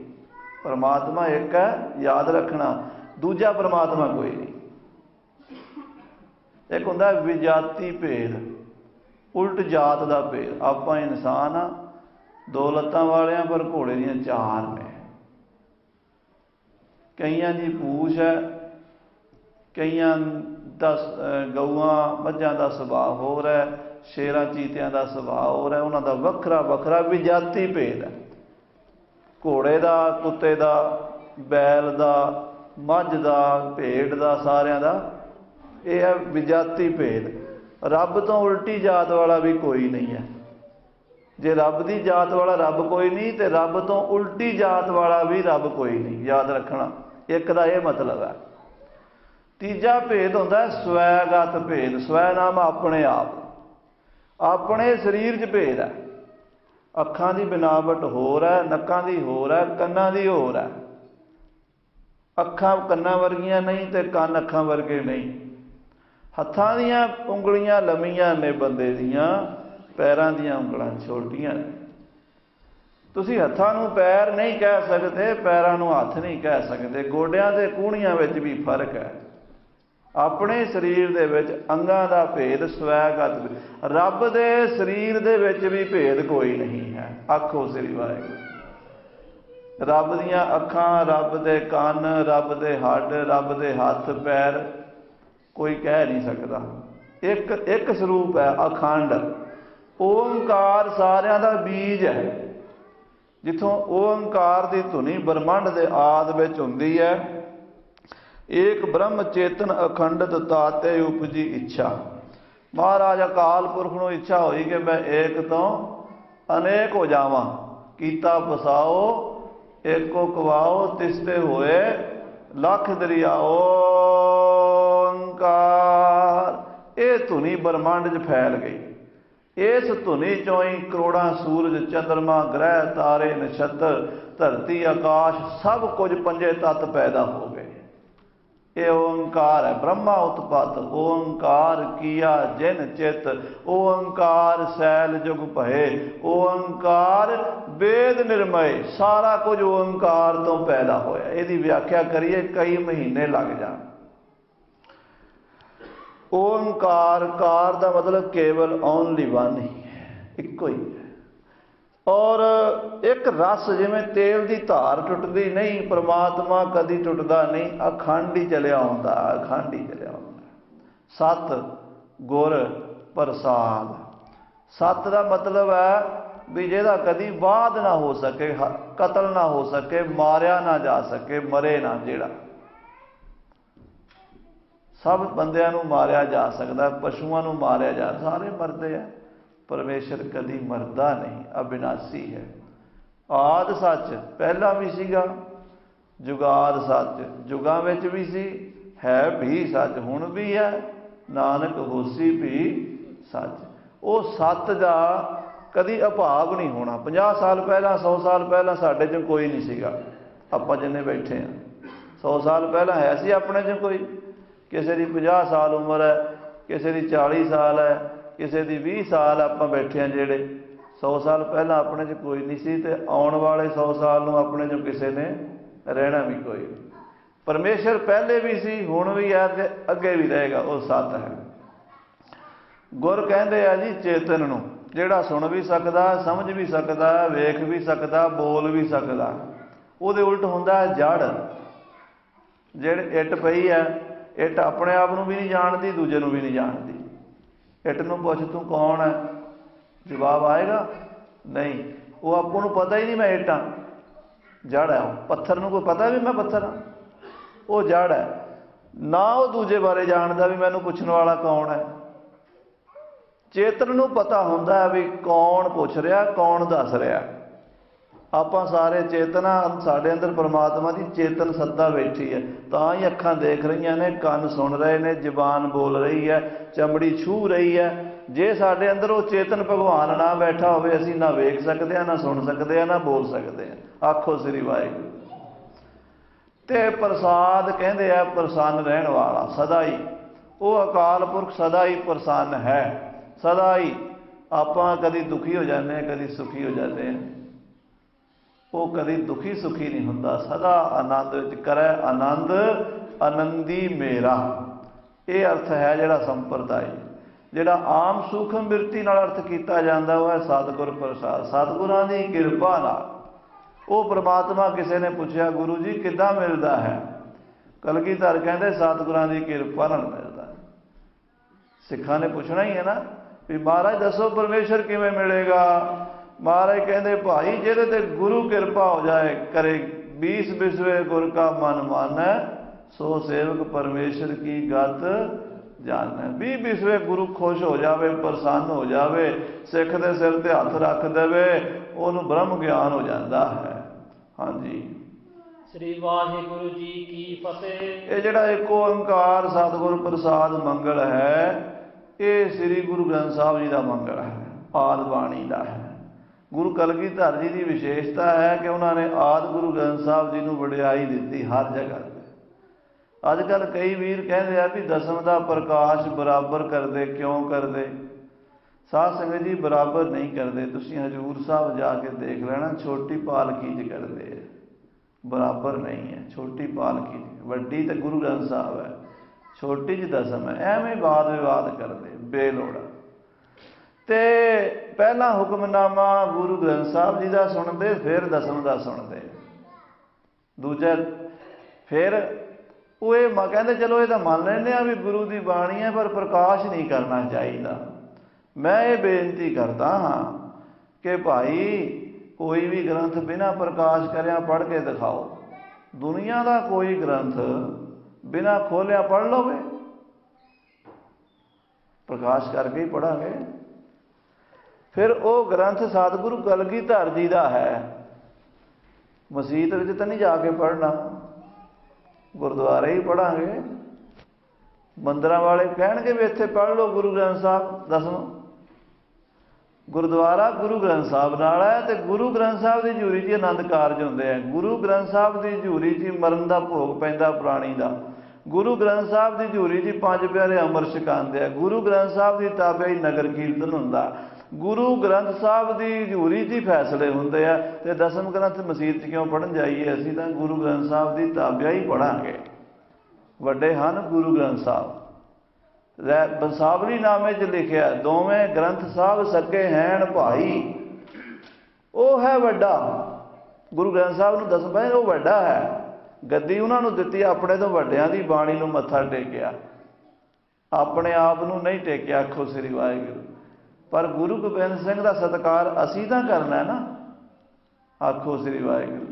ਪਰਮਾਤਮਾ ਇੱਕ ਹੈ, ਯਾਦ ਰੱਖਣਾ। ਦੂਜਾ ਪਰਮਾਤਮਾ ਕੋਈ ਨਹੀਂ। ਇੱਕ ਹੁੰਦਾ ਵਿਜਾਤੀ ਭੇਦ, ਉਲਟ ਜਾਤ ਦਾ ਭੇਦ। ਆਪਾਂ ਇਨਸਾਨ ਆ, 2 ਲੱਤਾਂ ਵਾਲਿਆਂ, ਪਰ ਘੋੜੇ ਦੀਆਂ 4 ਨੇ। ਕਈਆਂ ਦੀ ਪੂਛ ਹੈ, ਕਈਆਂ ਦਾ ਗਊਆਂ ਮੱਝਾਂ ਦਾ ਸੁਭਾਅ ਹੋਰ ਹੈ, ਸ਼ੇਰਾਂ ਚੀਤਿਆਂ ਦਾ ਸੁਭਾਅ ਹੋਰ ਹੈ। ਉਹਨਾਂ ਦਾ ਵੱਖਰਾ ਵੱਖਰਾ ਵਿਜਾਤੀ ਭੇਦ ਹੈ। ਘੋੜੇ ਦਾ, ਕੁੱਤੇ ਦਾ, ਬੈਲ ਦਾ, ਮੱਝ ਦਾ, ਭੇਡ ਦਾ, ਸਾਰਿਆਂ ਦਾ ਇਹ ਹੈ ਵਿਜਾਤੀ ਭੇਦ। ਰੱਬ ਤੋਂ ਉਲਟੀ ਜਾਤ ਵਾਲਾ ਵੀ ਕੋਈ ਨਹੀਂ ਹੈ। ਜੇ ਰੱਬ ਦੀ ਜਾਤ ਵਾਲਾ ਰੱਬ ਕੋਈ ਨਹੀਂ, ਤੇ ਰੱਬ ਤੋਂ ਉਲਟੀ ਜਾਤ ਵਾਲਾ ਵੀ ਰੱਬ ਕੋਈ ਨਹੀਂ। ਯਾਦ ਰੱਖਣਾ, ਇੱਕ ਦਾ ਇਹ ਮਤਲਬ ਹੈ। ਤੀਜਾ ਭੇਦ ਹੁੰਦਾ ਸਵੈਗਤ ਭੇਦ। ਸਵੈ ਨਾਮ ਆਪਣੇ ਆਪ, ਆਪਣੇ ਸਰੀਰ 'ਚ ਭੇਦ ਹੈ। ਅੱਖਾਂ ਦੀ ਬਨਾਵਟ ਹੋਰ ਹੈ, ਨੱਕਾਂ ਦੀ ਹੋਰ ਹੈ, ਕੰਨਾਂ ਦੀ ਹੋਰ ਹੈ। ਅੱਖਾਂ ਕੰਨਾਂ ਵਰਗੀਆਂ ਨਹੀਂ ਤੇ ਕੰਨ ਅੱਖਾਂ ਵਰਗੇ ਨਹੀਂ। ਹੱਥਾਂ ਦੀਆਂ ਉਂਗਲੀਆਂ ਲੰਮੀਆਂ ਨੇ ਬੰਦੇ ਦੀਆਂ, ਪੈਰਾਂ ਦੀਆਂ ਉਂਗਲਾਂ ਛੋਟੀਆਂ ਨੇ। ਤੁਸੀਂ ਹੱਥਾਂ ਨੂੰ ਪੈਰ ਨਹੀਂ ਕਹਿ ਸਕਦੇ, ਪੈਰਾਂ ਨੂੰ ਹੱਥ ਨਹੀਂ ਕਹਿ ਸਕਦੇ। ਗੋਡਿਆਂ ਤੇ ਕੂਹਣੀਆਂ ਵਿੱਚ ਵੀ ਫਰਕ ਹੈ। ਆਪਣੇ ਸਰੀਰ ਦੇ ਵਿੱਚ ਅੰਗਾਂ ਦਾ ਭੇਦ ਸਵੈਗਤ। ਰੱਬ ਦੇ ਸਰੀਰ ਦੇ ਵਿੱਚ ਵੀ ਭੇਦ ਕੋਈ ਨਹੀਂ ਹੈ। ਆਖੋ ਸ੍ਰੀ ਵਾਹਿਗੁਰੂ। ਰੱਬ ਦੀਆਂ ਅੱਖਾਂ, ਰੱਬ ਦੇ ਕੰਨ, ਰੱਬ ਦੇ ਹੱਡ, ਰੱਬ ਦੇ ਹੱਥ ਪੈਰ ਕੋਈ ਕਹਿ ਨਹੀਂ ਸਕਦਾ। ਇੱਕ ਸਰੂਪ ਹੈ, ਅਖੰਡ। ਓੰਕਾਰ ਸਾਰਿਆਂ ਦਾ ਬੀਜ ਹੈ। ਜਿੱਥੋਂ ਓੰਕਾਰ ਦੀ ਧੁਨੀ ਬ੍ਰਹਮੰਡ ਦੇ ਆਦਿ ਵਿੱਚ ਹੁੰਦੀ ਹੈ। ਏਕ ਬ੍ਰਹਮ ਚੇਤਨ ਅਖੰਡਤ ਤਾਤੇ ਉਪਜੀ ਇੱਛਾ। ਮਹਾਰਾਜ ਅਕਾਲ ਪੁਰਖ ਨੂੰ ਇੱਛਾ ਹੋਈ ਕਿ ਮੈਂ ਏਕ ਤੋਂ ਅਨੇਕ ਹੋ ਜਾਵਾਂ। ਕੀਤਾ ਬਸਾਓ ਏਕੋ ਕਵਾਓ, ਤਿਸਤੇ ਹੋਏ ਲੱਖ ਦਰਿਆਓ। ਓੰਕਾਰ ਇਹ ਧੁਨੀ ਬ੍ਰਹਮੰਡ 'ਚ ਫੈਲ ਗਈ। ਇਸ ਧੁਨੀ ਚੋਂ ਹੀ ਕਰੋੜਾਂ ਸੂਰਜ, ਚੰਦਰਮਾ, ਗ੍ਰਹਿ, ਤਾਰੇ, ਨਛੱਤਰ, ਧਰਤੀ, ਆਕਾਸ਼ ਸਭ ਕੁਝ ਪੰਜੇ ਤੱਤ ਪੈਦਾ ਹੋ ਗਏ। ਇਹ ਓੰਕਾਰ ਹੈ। ਬ੍ਰਹਮਾ ਉਤਪਤ ਓੰਕਾਰ ਕੀਆ ਜਿਨ ਚਿਤ। ਓੰਕਾਰ ਸੈਲ ਜੁਗ ਭਏ। ਓੰਕਾਰ ਵੇਦ ਨਿਰਮਏ। ਸਾਰਾ ਕੁਝ ਓੰਕਾਰ ਤੋਂ ਪੈਦਾ ਹੋਇਆ। ਇਹਦੀ ਵਿਆਖਿਆ ਕਰੀਏ ਕਈ ਮਹੀਨੇ ਲੱਗ ਜਾਣ। ਓੰਕਾਰ, ਕਾਰ ਦਾ ਮਤਲਬ ਕੇਵਲ ਓਨਲੀ ਵਨ ਹੀ ਹੈ, ਇੱਕੋ ਹੀ ਹੈ। ਔਰ ਇੱਕ ਰਸ, ਜਿਵੇਂ ਤੇਲ ਦੀ ਧਾਰ ਟੁੱਟਦੀ ਨਹੀਂ, ਪ੍ਰਮਾਤਮਾ ਕਦੀ ਟੁੱਟਦਾ ਨਹੀਂ, ਅਖੰਡ ਹੀ ਚਲਿਆ ਆਉਂਦਾ, ਅਖੰਡ ਹੀ ਚਲਿਆ ਆਉਂਦਾ। ਸਤ ਗੁਰ ਪ੍ਰਸਾਦ। ਸਤ ਦਾ ਮਤਲਬ ਹੈ ਵੀ ਜਿਹਦਾ ਕਦੀ ਬਾਧ ਨਾ ਹੋ ਸਕੇ, ਕਤਲ ਨਾ ਹੋ ਸਕੇ, ਮਾਰਿਆ ਨਾ ਜਾ ਸਕੇ, ਮਰੇ ਨਾ। ਜਿਹੜਾ ਸਭ ਬੰਦਿਆਂ ਨੂੰ ਮਾਰਿਆ ਜਾ ਸਕਦਾ, ਪਸ਼ੂਆਂ ਨੂੰ ਮਾਰਿਆ ਜਾ, ਸਾਰੇ ਮਰਦੇ ਆ। ਪਰਮੇਸ਼ਰ ਕਦੀ ਮਰਦਾ ਨਹੀਂ, ਅਬਿਨਾਸੀ ਹੈ। ਆਦਿ ਸੱਚ, ਪਹਿਲਾਂ ਵੀ ਸੀਗਾ। ਜੁਗਾਦ ਸੱਚ, ਜੁਗਾਂ ਵਿੱਚ ਵੀ ਸੀ, ਹੈ ਵੀ ਸੱਚ, ਹੁਣ ਵੀ ਹੈ। ਨਾਨਕ ਹੋਸੀ ਵੀ ਸੱਚ। ਉਹ ਸੱਤ ਦਾ ਕਦੀ ਅਭਾਵ ਨਹੀਂ ਹੋਣਾ। 50 ਸਾਲ ਪਹਿਲਾਂ, 100 ਸਾਲ ਪਹਿਲਾਂ ਸਾਡੇ 'ਚ ਕੋਈ ਨਹੀਂ ਸੀਗਾ। ਆਪਾਂ ਜਿੰਨੇ ਬੈਠੇ ਹਾਂ, 100 ਸਾਲ ਪਹਿਲਾਂ ਹੈ ਸੀ ਆਪਣੇ 'ਚ ਕੋਈ? ਕਿਸੇ ਦੀ 50 ਸਾਲ ਉਮਰ ਹੈ, ਕਿਸੇ ਦੀ 40 ਸਾਲ ਹੈ, ਕਿਸੇ ਦੀ 20 ਸਾਲ। ਆਪਾਂ ਬੈਠੇ ਹਾਂ ਜਿਹੜੇ 100 ਸਾਲ ਪਹਿਲਾਂ ਆਪਣੇ 'ਚ ਕੋਈ ਨਹੀਂ ਸੀ, ਤੇ ਆਉਣ ਵਾਲੇ 100 ਸਾਲ ਨੂੰ ਆਪਣੇ 'ਚੋਂ ਕਿਸੇ ਨੇ ਰਹਿਣਾ ਵੀ ਕੋਈ ਨਹੀਂ। ਪਰਮੇਸ਼ਰ ਪਹਿਲੇ ਵੀ ਸੀ, ਹੁਣ ਵੀ ਹੈ, ਤੇ ਅੱਗੇ ਵੀ ਰਹੇਗਾ। ਉਹ ਸੱਤ ਹੈ। ਗੁਰ ਕਹਿੰਦੇ ਆ ਜੀ ਚੇਤਨ ਨੂੰ, ਜਿਹੜਾ ਸੁਣ ਵੀ ਸਕਦਾ, ਸਮਝ ਵੀ ਸਕਦਾ, ਵੇਖ ਵੀ ਸਕਦਾ, ਬੋਲ ਵੀ ਸਕਦਾ। ਉਹਦੇ ਉਲਟ ਹੁੰਦਾ ਜੜ। ਜਿਹੜੇ ਇੱਟ ਪਈ ਹੈ, ਇੱਟ ਆਪਣੇ ਆਪ ਨੂੰ ਵੀ ਨਹੀਂ ਜਾਣਦੀ, ਦੂਜੇ ਨੂੰ ਵੀ ਨਹੀਂ ਜਾਣਦੀ। ਇੱਟ ਨੂੰ ਪੁੱਛ ਤੂੰ ਕੌਣ ਹੈ, ਜਵਾਬ ਆਏਗਾ ਨਹੀਂ। ਉਹ ਆਪਾਂ ਨੂੰ ਪਤਾ ਹੀ ਨਹੀਂ ਮੈਂ ਇੱਟ ਹਾਂ, ਜੜ ਹੈ। ਪੱਥਰ ਨੂੰ ਕੋਈ ਪਤਾ ਵੀ ਮੈਂ ਪੱਥਰ ਹਾਂ? ਉਹ ਜੜ ਹੈ ਨਾ। ਉਹ ਦੂਜੇ ਬਾਰੇ ਜਾਣਦਾ ਵੀ ਮੈਨੂੰ ਪੁੱਛਣ ਵਾਲਾ ਕੌਣ ਹੈ। ਚੇਤਨ ਨੂੰ ਪਤਾ ਹੁੰਦਾ ਵੀ ਕੌਣ ਪੁੱਛ ਰਿਹਾ, ਕੌਣ ਦੱਸ ਰਿਹਾ। ਆਪਾਂ ਸਾਰੇ ਚੇਤਨਾ, ਸਾਡੇ ਅੰਦਰ ਪਰਮਾਤਮਾ ਦੀ ਚੇਤਨ ਸੱਤਾ ਬੈਠੀ ਹੈ, ਤਾਂ ਹੀ ਅੱਖਾਂ ਦੇਖ ਰਹੀਆਂ ਨੇ, ਕੰਨ ਸੁਣ ਰਹੇ ਨੇ, ਜ਼ੁਬਾਨ ਬੋਲ ਰਹੀ ਹੈ, ਚਮੜੀ ਛੂਹ ਰਹੀ ਹੈ। ਜੇ ਸਾਡੇ ਅੰਦਰ ਉਹ ਚੇਤਨ ਭਗਵਾਨ ਨਾ ਬੈਠਾ ਹੋਵੇ, ਅਸੀਂ ਨਾ ਵੇਖ ਸਕਦੇ ਹਾਂ, ਨਾ ਸੁਣ ਸਕਦੇ ਹਾਂ, ਨਾ ਬੋਲ ਸਕਦੇ ਹਾਂ। ਆਖੋ ਸ੍ਰੀ ਵਾਹਿਗੁਰੂ। ਤੇ ਪ੍ਰਸਾਦ ਕਹਿੰਦੇ ਆ ਪ੍ਰਸੰਨ ਰਹਿਣ ਵਾਲਾ, ਸਦਾ ਹੀ। ਉਹ ਅਕਾਲ ਪੁਰਖ ਸਦਾ ਹੀ ਪ੍ਰਸੰਨ ਹੈ, ਸਦਾ ਹੀ। ਆਪਾਂ ਕਦੀ ਦੁਖੀ ਹੋ ਜਾਂਦੇ ਹਾਂ, ਕਦੀ ਸੁਖੀ ਹੋ ਜਾਂਦੇ ਹਾਂ। ਉਹ ਕਦੀ ਦੁਖੀ ਸੁਖੀ ਨਹੀਂ ਹੁੰਦਾ, ਸਦਾ ਆਨੰਦ ਵਿੱਚ ਕਰੈ ਆਨੰਦ ਆਨੰਦੀ ਮੇਰਾ। ਇਹ ਅਰਥ ਹੈ ਜਿਹੜਾ ਸੰਪਰਦਾਇ। ਜਿਹੜਾ ਆਮ ਸੂਖਮ ਬਿਰਤੀ ਨਾਲ ਅਰਥ ਕੀਤਾ ਜਾਂਦਾ ਉਹ ਹੈ ਸਤਿਗੁਰ ਪ੍ਰਸਾਦ। ਸਤਿਗੁਰਾਂ ਦੀ ਕਿਰਪਾ ਨਾਲ। ਉਹ ਪ੍ਰਮਾਤਮਾ, ਕਿਸੇ ਨੇ ਪੁੱਛਿਆ ਗੁਰੂ ਜੀ ਕਿੱਦਾਂ ਮਿਲਦਾ ਹੈ? ਕਲਗੀਧਰ ਕਹਿੰਦੇ ਸਤਿਗੁਰਾਂ ਦੀ ਕਿਰਪਾ ਨਾਲ ਮਿਲਦਾ। ਸਿੱਖਾਂ ਨੇ ਪੁੱਛਣਾ ਹੀ ਹੈ ਨਾ ਵੀ ਮਹਾਰਾਜ ਦੱਸੋ ਪਰਮੇਸ਼ਰ ਕਿਵੇਂ ਮਿਲੇਗਾ? ਮਹਾਰਾਜ ਕਹਿੰਦੇ ਭਾਈ ਜਿਹਦੇ ਤੇ ਗੁਰੂ ਕਿਰਪਾ ਹੋ ਜਾਏ, ਕਰੇ 20 ਬਿਸਵੇ ਗੁਰ ਕਾ ਮਨ ਮਾਨੈ, ਸੋ ਸੇਵਕ ਪਰਮੇਸ਼ਰ ਕੀ ਗਤ ਜਾਣੈ। 20 ਬਿਸਵੇ ਗੁਰੂ ਖੁਸ਼ ਹੋ ਜਾਵੇ, ਪ੍ਰਸੰਨ ਹੋ ਜਾਵੇ, ਸਿੱਖ ਦੇ ਸਿਰ ਤੇ ਹੱਥ ਰੱਖ ਦੇਵੇ, ਉਹਨੂੰ ਬ੍ਰਹਮ ਗਿਆਨ ਹੋ ਜਾਂਦਾ ਹੈ। ਹਾਂਜੀ, ਸ੍ਰੀ ਵਾਹਿਗੁਰੂ ਜੀ ਕੀ ਫਤਿਹ। ਇਹ ਜਿਹੜਾ ਇੱਕ ਓੰਕਾਰ ਸਤਿਗੁਰ ਪ੍ਰਸਾਦ ਮੰਗਲ ਹੈ, ਇਹ ਸ੍ਰੀ ਗੁਰੂ ਗ੍ਰੰਥ ਸਾਹਿਬ ਜੀ ਦਾ ਮੰਗਲ ਹੈ, ਆਦਿ ਬਾਣੀ ਦਾ ਹੈ। ਗੁਰੂ ਕਲਗੀਧਰ ਜੀ ਦੀ ਵਿਸ਼ੇਸ਼ਤਾ ਹੈ ਕਿ ਉਹਨਾਂ ਨੇ ਆਦਿ ਗੁਰੂ ਗ੍ਰੰਥ ਸਾਹਿਬ ਜੀ ਨੂੰ ਵਡਿਆਈ ਦਿੱਤੀ ਹਰ ਜਗ੍ਹਾ 'ਤੇ। अजकल कई वीर कहते हैं भी दसम का प्रकाश बराबर करते, क्यों करते? साध संगत जी बराबर नहीं करते। तुसीं हजूर साहब जाके देख लेना, छोटी पालकी च करते हैं, बराबर नहीं है। छोटी पालकी वड्डी तो गुरु ग्रंथ साहब है, छोटी च दसम है। एवें वाद विवाद करते बेलोड़ा। तो पहला हुक्मनामा गुरु ग्रंथ साहब जी का सुनते, फिर दसम का सुनते। दूजा फिर वो कहते चलो ये तो मान लें भी गुरु की बाणी है, पर प्रकाश नहीं करना चाहिए। मैं ये बेनती करता हाँ कि भाई कोई भी ग्रंथ बिना प्रकाश करिया पढ़ के दिखाओ। दुनिया का कोई ग्रंथ बिना खोलिया पढ़ लो, प्रकाश करके ही पढ़ांगे। फिर वो ग्रंथ सतगुरु कलगीधर जी का है, मसीत में तो नहीं जाके पढ़ना, गुरुद्वारे ही पढ़ांगे। मंदिर वाले कहेंगे भी इत्थे पढ़ लो गुरु ग्रंथ साहब दसवां। गुरुद्वारा गुरु ग्रंथ साहब नाल है, तो गुरु ग्रंथ साहब की झूरी च आनंद कारज होंदे हैं। गुरु ग्रंथ साहब की झूरी च मरण का भोग पैंदा प्राणी का। गुरु ग्रंथ साहब की झूरी च पंज प्यारे अमर छकांदे हैं। गुरु ग्रंथ साहब की ताबे नगर कीर्तन हुंदा। गुरु ग्रंथ साहब की झूरी च ही फैसले होंदे आ। ते दसम ग्रंथ मसीत क्यों पढ़न जाइए? असीं तां गुरु ग्रंथ साहब की ताबिया ही पढ़ांगे। वड्डे हन गुरु ग्रंथ साहब। बंसावली नामे च लिखिया दोवें ग्रंथ साहब सके हैं भाई। वो है वड्डा गुरु ग्रंथ साहब नूं दस पए, वो वड्डा है। गद्दी उन्होंने दित्ती, अपने तो वड्डियां दी बाणी नूं मत्था टेकिया, अपने आप नूं नहीं टेकिया। आखो श्री वाहिगुरू। पर गुरु गोबिंद सिंह का सत्कार असीं तां करना है ना। आखो श्री वाहिगुरू।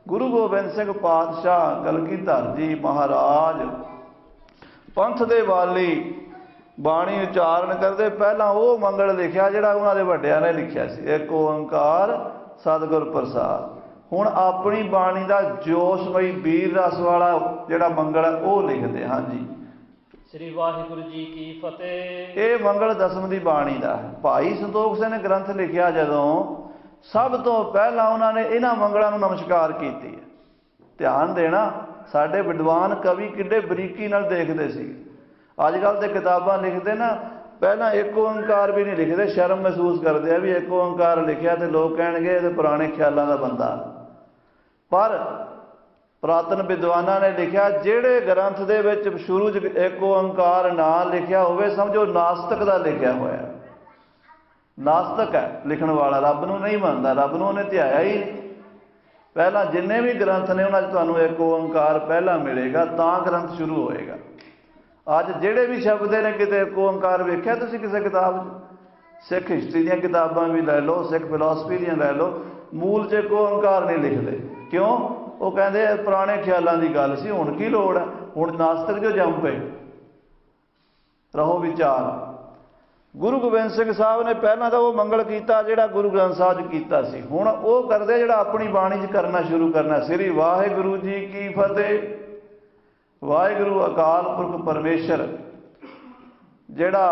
गुरु गोबिंद सिंह पातशाह कलगीधर जी महाराज पंथ दे वाली बाणी उचारण करते पहला वो मंगल लिखिया जिहड़ा उन्हां दे वड्डियां ने लिखिया सी, एक ओंकार सतगुर प्रसाद। हुण अपनी बाणी का जोशमई वीर रस वाला जिहड़ा मंगल है वो लिखते। हाँ जी, श्री वाहिगुरू जी की फतेह। ये मंगल दसम की बाणी का है। भाई संतोख सिंह ने ग्रंथ लिखिया जदों सब तो पहला उन्होंने इन्हां मंगलों को नमस्कार की है। ध्यान देना, साडे विद्वान कवि किड्डे बरीकी नाल देखते सी। अजकल तो किताबां लिखते ना, पहला एक ओंकार भी नहीं लिखते, शर्म महसूस करते हैं भी एक ओंकार लिखिया तो लोग कहेंगे ये पुराने ख्यालों का बंदा। पर पुरातन विद्वाना ने लिखा जेड़े ग्रंथ दे विच शुरू च एक ओंकार ना लिखिया होवे समझो नास्तिक का लिखिया होया। नास्तिक है लिखण वाला, रब नूं नहीं मानता, रब नूं उहने ध्याया ही नहीं। पहला जिन्ने भी ग्रंथ ने उन्होंने तुहानूं एक ओंकार पहला मिलेगा तां ग्रंथ शुरू होएगा। अज जेड़े भी शब्द ने किते एक ओंकार वेख्या तुसीं किसी किताब सिख हिस्टरी दी किताबां भी लै लो, सिख फिलोसफी दी लै लो, मूल च एक ओंकार नहीं लिखते। क्यों? वो कहते पुराने ख्यालों की गल सी, हुण की लोड़ है, हुण नास्तिक जो जम पे रहो विचार। गुरु गोबिंद सिंह साहब ने पहला तो वो मंगल किया जिहड़ा गुरु ग्रंथ साहब च कीता सी। हुण वो करदे जिहड़ा अपनी बाणी च करना शुरू करना। श्री वाहिगुरू जी की फतेह। वाहिगुरू अकाल पुरख परमेश्वर जिहड़ा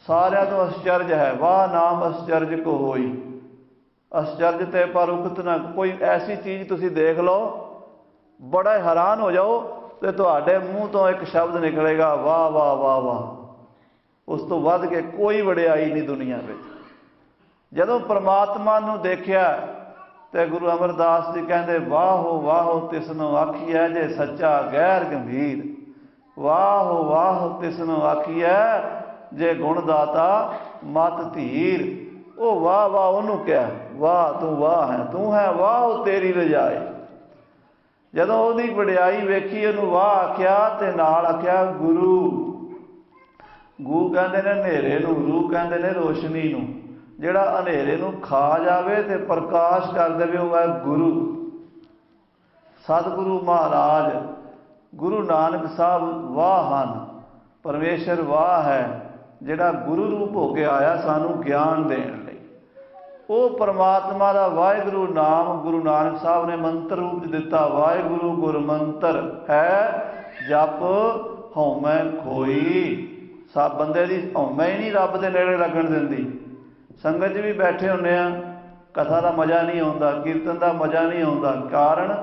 सारिਆਂ तो आश्चर्य है, वाह नाम आश्चर्य को होई। आश्चर्य ते पर उकत ना कोई ऐसी चीज़ तुसीं देख लो बड़ा हैरान हो जाओ तो तुहाडे मूँह तो एक शब्द निकलेगा वाह वाह वाह वाह। उस तो वध के कोई वडियाई नहीं दुनिया में। जदों परमात्मा नूं देखिया तो गुरु अमरदास जी कहते वाहो वाहो तिसनों आखिए जे सच्चा गैर गंभीर। वाहो वाहो तिसनों आखिए जे गुणदाता मत धीर। ओ वाह वाह उन्हों क्या, वाह तू वाह है, तू है वाह तेरी रजाई। जदों उहदी वडियाई वेखी उहनूं वाह आख्या ते नाल आख्या गुरु। गू कहते ने हनेरे नूं, रू कहते ने रोशनी नूं। जिहड़ा हनेरे नूं खा जावे ते प्रकाश कर देवे वो है गुरु। सतगुरु महाराज गुरु नानक साहब वाह हन, परमेश्वर वाह है जिहड़ा गुरु रूप होके आया सानू ज्ञान देण लई। वो परमात्मा का वाहिगुरू नाम गुरु नानक साहब ने मंत्र रूप दिता। वाहिगुरू गुरमंत्र है जप हौमै खोई। सब बंदे की हौमै ही नहीं रब के नेड़े लगन दिंदी। संगत भी बैठे होंने कथा का मज़ा नहीं आता, कीर्तन का मज़ा नहीं आता। कारण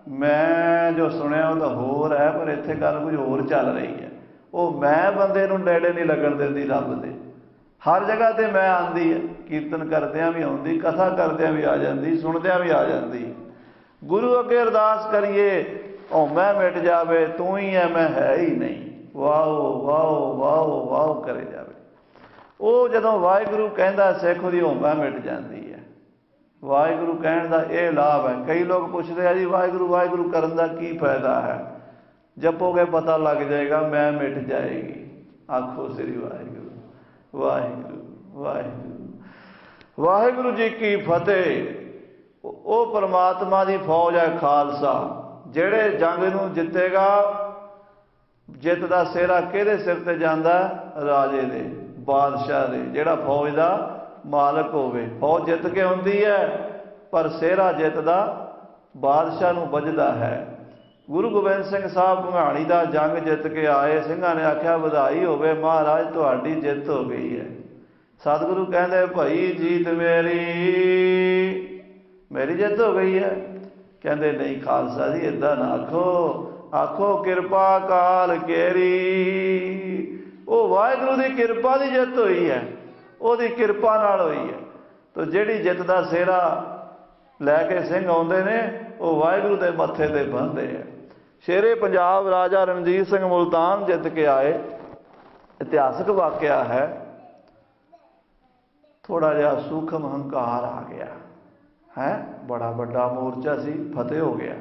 मैं जो सुनिया वो तो होर है, पर इत्थे गल कुछ होर चल रही है। वो मैं बंदे नूं नेड़े नहीं लगन दिंदी रब दे। हर जगह ते मैं आंदी है, कीर्तन करदियां भी आउंदी, कथा करदियां भी आ जांदी, सुणदियां भी आ जांदी। गुरु अगे अरदास करिए ओ मैं मिट जावे, तू ही है मैं है ही नहीं, वाहो वाहो वाहो वाहो करे जावे। वो जदों वाहिगुरू कहंदा सिख दी होमा मिट जांदी है। वाहिगुरू कहण दा ये लाभ है। कई लोग पुछदे आ जी वाहिगुरू वाहिगुरू करन दा की फायदा है? जपोगे पता लग जाएगा, मैं मिट जाएगी। आखो श्री वाहिगुरू वाहिगुरू वाहिगुरू। वाहिगुरू जी की फतेह। वो परमात्मा की फौज है खालसा, जेड़े जंग नूं जितेगा। जित दा सेहरा किहदे सिर ते जांदा? राजे दे, बादशाह दे, जेड़ा फौज दा मालक होवे। फौज जित के आउंदी है, पर सेहरा जित दा बादशाह नूं वजदा है। गुरु गोबिंद सिंह साहब भंगाणी दा जंग जित के आए। ਸਿੰਘਾਂ ने आख्या बधाई होवे महाराज, तुहाडी जित हो गई है। सतगुरु कहंदे भाई जीत मेरी जित हो गई है। कहंदे नहीं खालसा जी इदां ना आखो, आखो किरपा काल केरी। वो वाहिगुरू दी किरपा दी जित होई है, ਉਹਦੀ किरपा नाल होई है। तो जिहड़ी जित दा सेहरा लैके सिंह आउंदे ने, वो वाहिगुरू दे मत्थे ते बन्नदे है। शेरे पंजाब राजा रणजीत सिंह मुल्तान जित के आए। इतिहासक वाकया है। थोड़ा जिहा सूखम हंकार आ गया है, बड़ा बड़ा मोर्चा सी, फतेह हो गया।